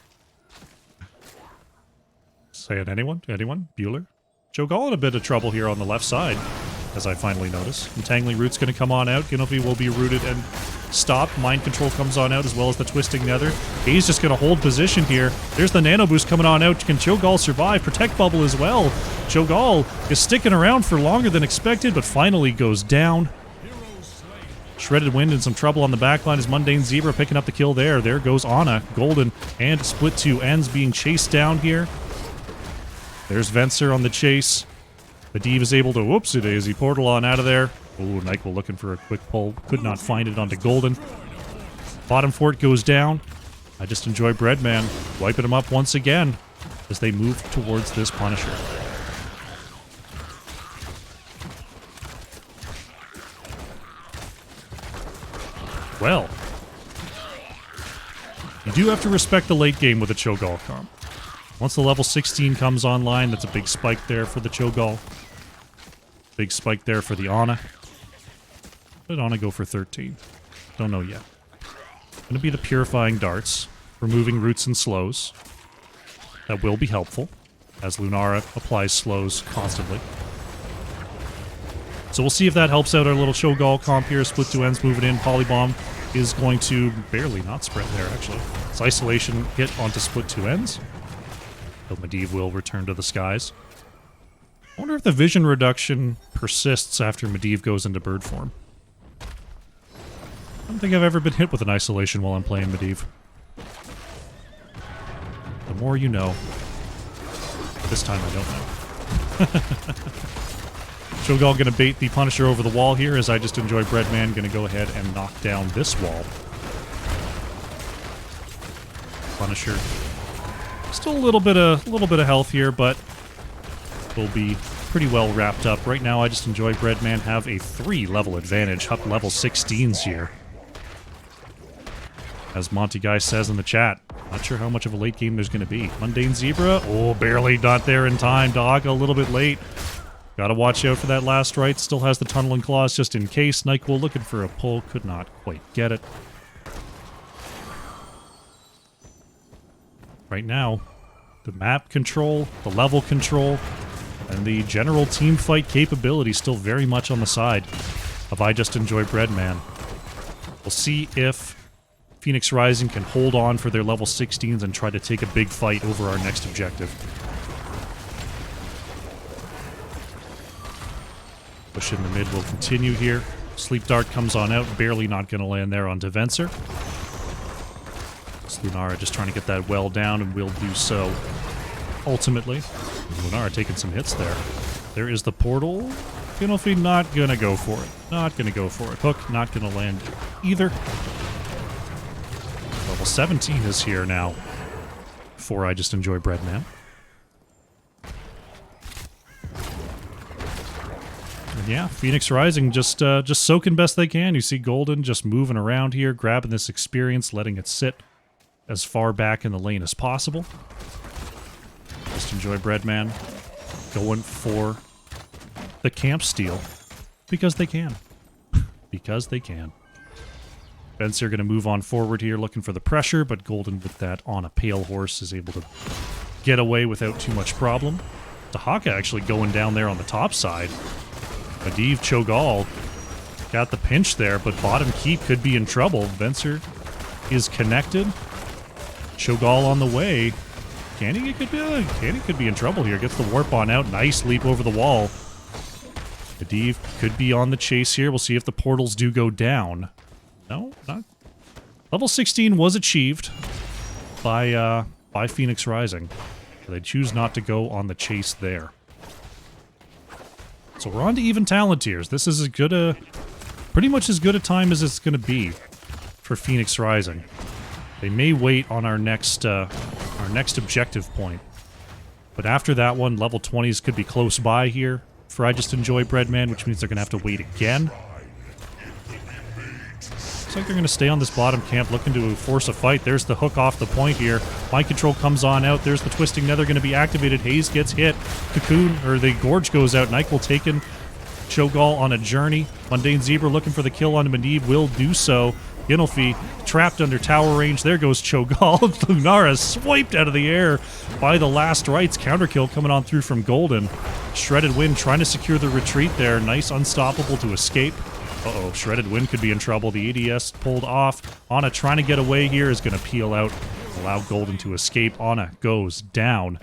Saying anyone? Anyone? Bueller? Cho'Gall in a bit of trouble here on the left side, as I finally notice. Entangling Root's going to come on out. Genelfi will be rooted and stopped. Mind Control comes on out, as well as the Twisting Nether. He's just going to hold position here. There's the Nano Boost coming on out. Can Cho'Gall survive? Protect Bubble as well. Cho'Gall is sticking around for longer than expected, but finally goes down. Shredded Wind in some trouble on the backline as Mundane Zebra picking up the kill there. There goes Ana, Golden, and Split Two Ends being chased down here. There's Venser on the chase. Medivh is able to, whoopsie-daisy, portal on out of there. Ooh, Nyquil looking for a quick pull. Could not find it onto Golden. Bottom fort goes down. I Just Enjoy Breadman wiping him up once again as they move towards this Punisher. Well, you do have to respect the late game with a Cho'Gall comp. Once the level 16 comes online, that's a big spike there for the Cho'Gall. Big spike there for the Ana. Did Ana go for 13? Don't know yet. Gonna be the Purifying Darts, removing roots and slows. That will be helpful, as Lunara applies slows constantly. So we'll see if that helps out our little Cho'Gall comp here. Split two ends moving in. Polybomb is going to barely not spread there, actually. It's Isolation hit onto split two ends. But Medivh will return to the skies. I wonder if the vision reduction persists after Medivh goes into bird form. I don't think I've ever been hit with an Isolation while I'm playing Medivh. The more you know. This time I don't know. Cho'Gall gonna bait the Punisher over the wall here as I Just Enjoy Breadman gonna go ahead and knock down this wall. Punisher. Still a little bit of health here, but will be pretty well wrapped up. Right now I Just Enjoy Breadman have a 3-level advantage, up level 16s here. As Monty Guy says in the chat, not sure how much of a late game there's gonna be. Mundane Zebra, oh, barely not there in time. Dog a little bit late. Gotta watch out for that last right. Still has the Tunneling Claws just in case. Nyquil looking for a pull. Could not quite get it. Right now, the map control, the level control, and the general team fight capability still very much on the side of I Just Enjoy Breadman. We'll see if Phoenix Rising can hold on for their level 16s and try to take a big fight over our next objective. Push in the mid will continue here. Sleep Dart comes on out, barely not going to land there on Devenser. Lunara just trying to get that well down and will do so ultimately. Lunara taking some hits there. There is the portal. Ginolfi not going to go for it. Not going to go for it. Hook not going to land either. Level 17 is here now for I Just Enjoy Breadman. And yeah, Phoenix Rising just soaking best they can. You see Golden just moving around here, grabbing this experience, letting it sit as far back in the lane as possible. Just Enjoy Breadman going for the camp steal because they can. Because they can. Spencer going to move on forward here, looking for the pressure, but Golden with that on a pale horse is able to get away without too much problem. Dahaka actually going down there on the top side. Medivh Cho'Gall got the pinch there, but bottom keep could be in trouble. Spencer is connected. Cho'Gall on the way. Candy could be in trouble here. Gets the warp on out. Nice leap over the wall. Medivh could be on the chase here. We'll see if the portals do go down. No, not. Level 16 was achieved by Phoenix Rising. They choose not to go on the chase there. So we're on to even talent tiers. This is pretty much as good a time as it's going to be for Phoenix Rising. They may wait on our next objective point. But after that one, level 20s could be close by here for I Just Enjoy Breadman, which means they're going to have to wait again. Looks like they're going to stay on this bottom camp, looking to force a fight. There's the hook off the point here. Mind Control comes on out. There's the Twisting Nether going to be activated. Haze gets hit. Cocoon, or the Gorge goes out. Nyquil taken. Cho'Gall on a journey. Mundane Zebra looking for the kill on Medivh. Will do so. Ginolfi trapped under tower range. There goes Cho'Gall. Lunara swiped out of the air by the last rites. Counter kill coming on through from Golden. Shredded Wind trying to secure the retreat there. Nice unstoppable to escape. Uh-oh, Shredded Wind could be in trouble. The ADS pulled off. Ana trying to get away here is going to peel out. Allow Golden to escape. Ana goes down.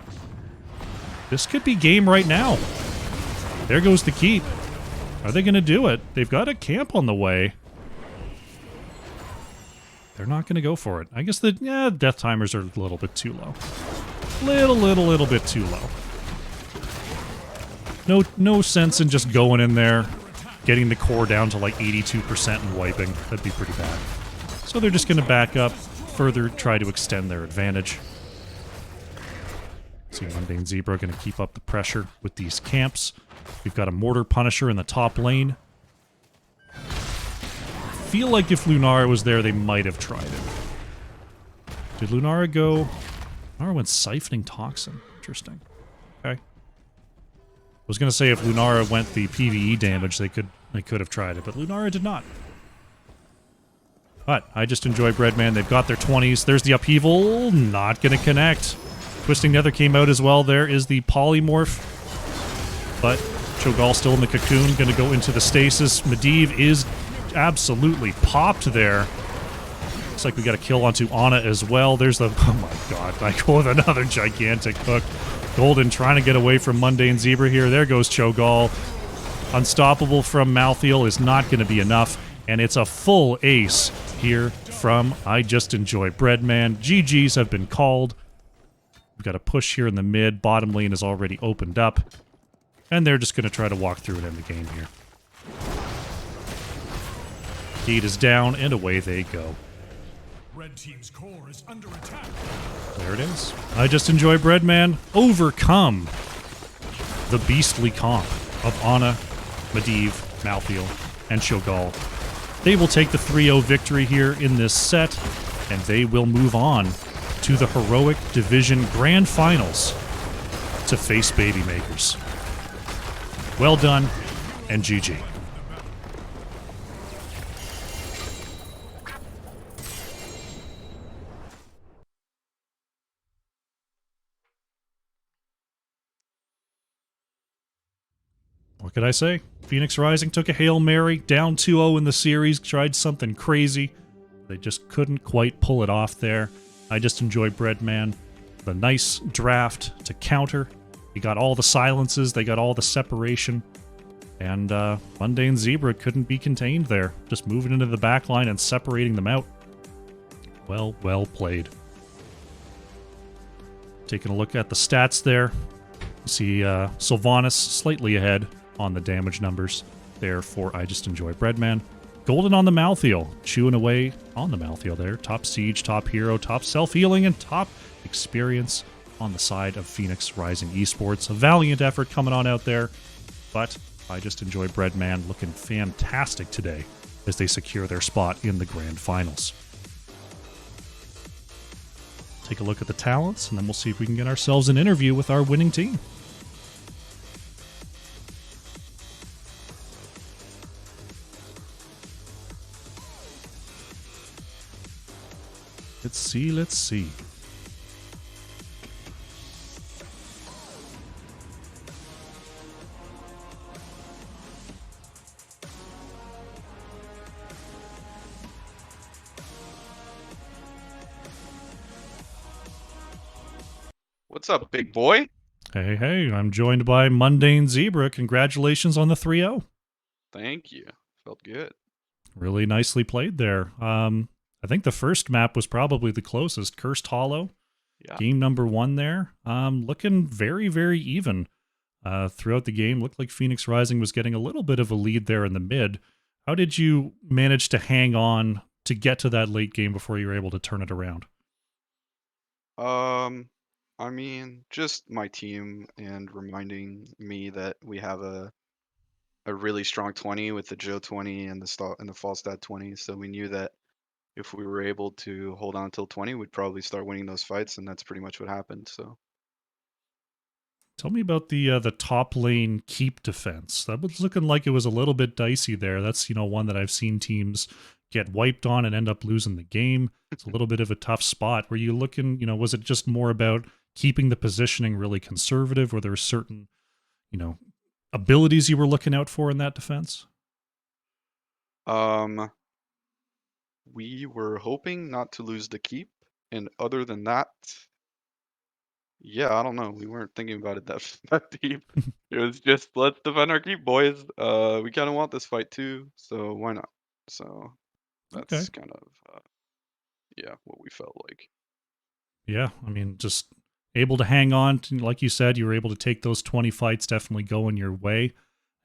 This could be game right now. There goes the keep. Are they going to do it? They've got a camp on the way. They're not going to go for it. I guess the death timers are a little bit too low. Little bit too low. No sense in just going in there, getting the core down to like 82% and wiping. That'd be pretty bad. So they're just going to back up, further try to extend their advantage. See Mundane Zebra going to keep up the pressure with these camps. We've got a Mortar Punisher in the top lane. I feel like if Lunara was there, they might have tried it. Did Lunara go? Lunara went Siphoning Toxin. Interesting. Okay. I was going to say if Lunara went the PvE damage, they could have tried it, but Lunara did not. But I Just Enjoy Breadman. They've got their 20s. There's the upheaval. Not going to connect. Twisting Nether came out as well. There is the polymorph. But Cho'Gall still in the cocoon. Going to go into the stasis. Medivh is absolutely popped there. Looks like we got a kill onto Ana as well. There's the... Oh my god. Nyquil with another gigantic hook. Golden trying to get away from Mundane Zebra here. There goes Cho'Gall. Unstoppable from Malthael is not going to be enough. And it's a full ace here from I Just Enjoy Breadman. GGs have been called. We've got a push here in the mid. Bottom lane is already opened up. And they're just going to try to walk through and end the game here. Gate is down, and away they go. Red team's core is under attack. There it is. I Just Enjoy Breadman overcome the beastly comp of Ana, Medivh, Malthael, and Cho'Gall. They will take the 3-0 victory here in this set, and they will move on to the Heroic Division Grand Finals to face Babymakers. Well done, and GG. What could I say? Phoenix Rising took a Hail Mary, down 2-0 in the series, tried something crazy. They just couldn't quite pull it off there. I Just Enjoy Breadman. The nice draft to counter. They got all the silences, they got all the separation, And Mundane Zebra couldn't be contained there, just moving into the back line and separating them out. Well played. Taking a look at the stats there. You see Sylvanas slightly ahead on the damage numbers there for I Just Enjoy Breadman. Golden on the Malthael, chewing away on the Malthael there. Top Siege, top Hero, top Self-Healing, and top Experience on the side of Phoenix Rising Esports. A valiant effort coming on out there, but I Just Enjoy Breadman looking fantastic today as they secure their spot in the Grand Finals. Take a look at the talents, and then we'll see if we can get ourselves an interview with our winning team. Let's see. What's up, big boy? Hey, I'm joined by Mundane Zebra. Congratulations on the 3-0. Thank you. Felt good. Really nicely played there. I think the first map was probably the closest. Cursed Hollow, Yeah. game number 1 there. Looking very, very even throughout the game. Looked like Phoenix Rising was getting a little bit of a lead there in the mid. How did you manage to hang on to get to that late game before you were able to turn it around? I mean, just my team and reminding me that we have a really strong 20 with the Joe 20 and the Falstad 20. So we knew that if we were able to hold on till 20, we'd probably start winning those fights, and that's pretty much what happened. So Tell me about the top lane keep defense. That was looking like it was a little bit dicey there. That's, one that I've seen teams get wiped on and end up losing the game. It's a little bit of a tough spot. Were you looking, was it just more about keeping the positioning really conservative? Were there certain, abilities you were looking out for in that defense? we were hoping not to lose the keep, and other than that, yeah, I don't know. We weren't thinking about it that deep. It was just let's defend our keep, boys. We kind of want this fight too, so why not? So Okay. that's kind of yeah, what we felt like. Yeah, I mean, just able to hang on. Like you said, you were able to take those 20 fights definitely going your way,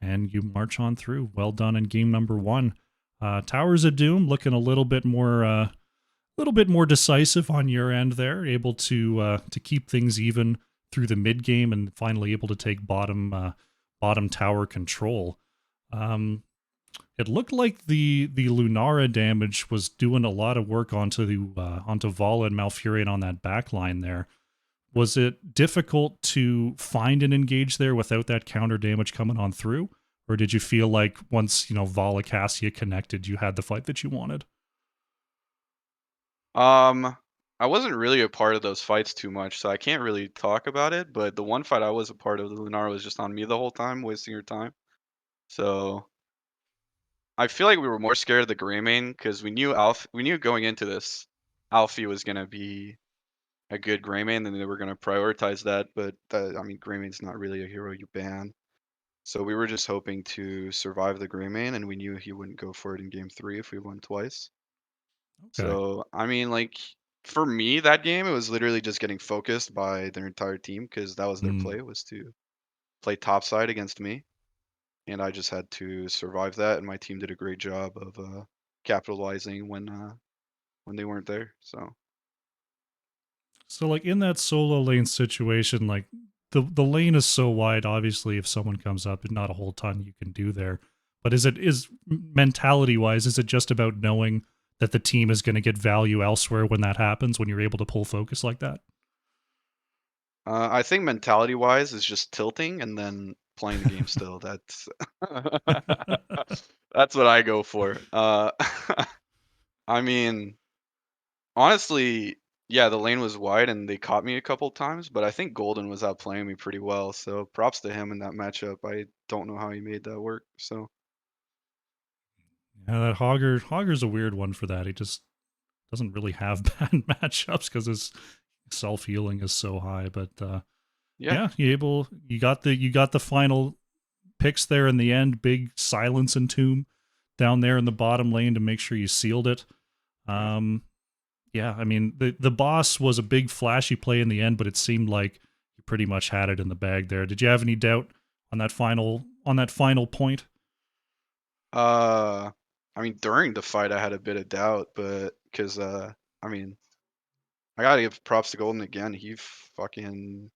and you march on through. Well done in game number 1. Towers of Doom looking a little bit more decisive on your end there, able to keep things even through the mid game, and finally able to take bottom tower control. It looked like the Lunara damage was doing a lot of work onto Vala and Malfurion on that back line there. Was it difficult to find and engage there without that counter damage coming on through? Or did you feel like once, Vala Cassia connected, you had the fight that you wanted? I wasn't really a part of those fights too much, so I can't really talk about it. But the one fight I was a part of, the Lunara was just on me the whole time, wasting your time. So I feel like we were more scared of the Greymane because we knew going into this, Alfie was gonna be a good Greymane, and they were gonna prioritize that. But I mean, Greymane's not really a hero you ban. So we were just hoping to survive the Greymane, and we knew he wouldn't go for it in game 3 if we won twice. Okay. So I mean, like for me, that game it was literally just getting focused by their entire team because that was their play, was to play topside against me, and I just had to survive that, and my team did a great job of capitalizing when they weren't there. So So like in that solo lane situation, like the lane is so wide, obviously if someone comes up, there's not a whole ton you can do there. But is mentality wise, is it just about knowing that the team is going to get value elsewhere when that happens, when you're able to pull focus like that? I think mentality wise is just tilting and then playing the game still. That's that's what I go for. I mean, honestly, yeah, the lane was wide and they caught me a couple times, but I think Golden was outplaying me pretty well. So props to him in that matchup. I don't know how he made that work. So Yeah, that Hogger's a weird one for that. He just doesn't really have bad matchups because his self healing is so high. But yeah, you got the picks there in the end. Big silence and tomb down there in the bottom lane to make sure you sealed it. Yeah, I mean, the boss was a big flashy play in the end, but it seemed like you pretty much had it in the bag there. Did you have any doubt on that final point? I mean, during the fight, I had a bit of doubt, but because I mean, I gotta give props to Golden again. He fucking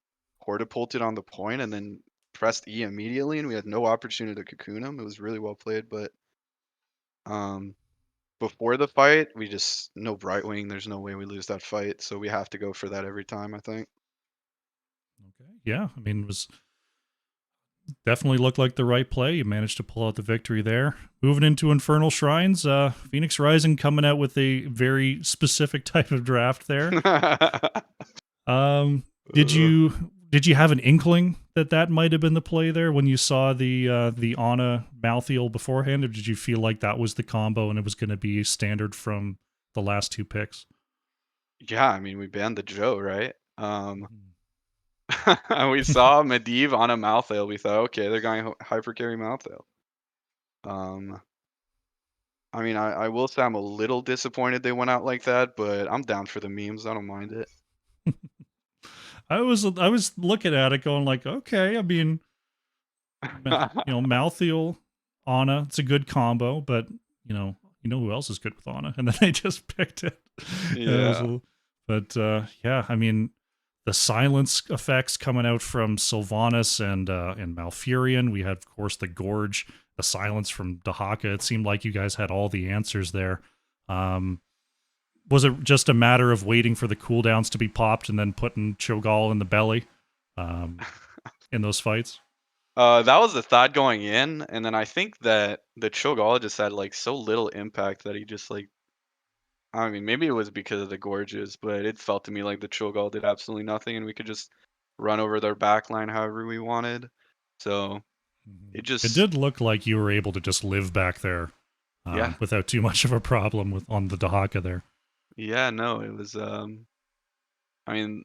hortipulted on the point and then pressed E immediately, and we had no opportunity to cocoon him. It was really well played, but um, before the fight, we just no right wing. There's no way we lose that fight, so we have to go for that every time, I think. Okay. Yeah, I mean, it was definitely looked like the right play. You managed to pull out the victory there. Moving into Infernal Shrines, Phoenix Rising coming out with a very specific type of draft there. Did you have an inkling that that might have been the play there when you saw the Ana Malthael beforehand, or did you feel like that was the combo and it was going to be standard from the last two picks? Yeah, I mean, we banned the Joe, right? We saw Medivh on a Malthael. We thought, okay, they're going hyper carry Malthael. I mean, I will say I'm a little disappointed they went out like that, but I'm down for the memes. I don't mind it. I was looking at it going like, okay, I mean, Malthael, Ana, it's a good combo, but you know who else is good with Ana, and then they just picked it. Yeah. Yeah, I mean, the silence effects coming out from Sylvanas and Malfurion. We had, of course, the Gorge, the silence from Dahaka. It seemed like you guys had all the answers there. Was it just a matter of waiting for the cooldowns to be popped and then putting Cho'Gall in the belly in those fights? That was the thought going in, and then I think that the Cho'Gall just had like so little impact that he just like, I mean, maybe it was because of the gorges, but it felt to me like the Cho'Gall did absolutely nothing, and we could just run over their backline however we wanted. So it It just, did look like you were able to just live back there yeah, without too much of a problem with on the Dahaka there. yeah, no, it was. I mean,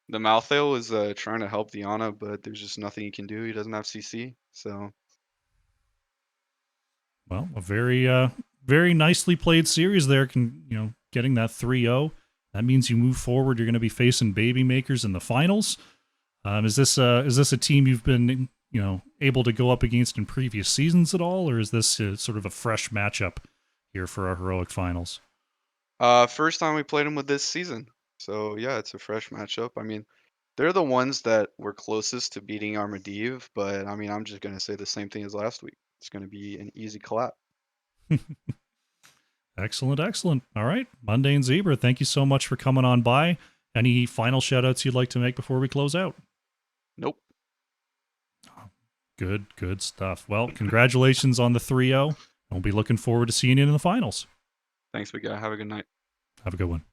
the Malthael was trying to help the Ana, but there's just nothing he can do. He doesn't have CC, so Well, a very nicely played series there. Getting that 3-0. That means you move forward. You're going to be facing Baby Makers in the finals. Is this a team you've been able to go up against in previous seasons at all, or is this sort of a fresh matchup here for our heroic finals? first time we played him with this season. So yeah, it's a fresh matchup. I mean, they're the ones that were closest to beating our Medivh, but I mean, I'm just gonna say the same thing as last week. It's gonna be an easy clap. Excellent, excellent. All right, Mundane Zebra, thank you so much for coming on by. Any final shout-outs you'd like to make before we close out? Nope. Good stuff. Well, congratulations on the 3-0. We'll be looking forward to seeing you in the finals. Thanks, big guy. Have a good night. Have a good one.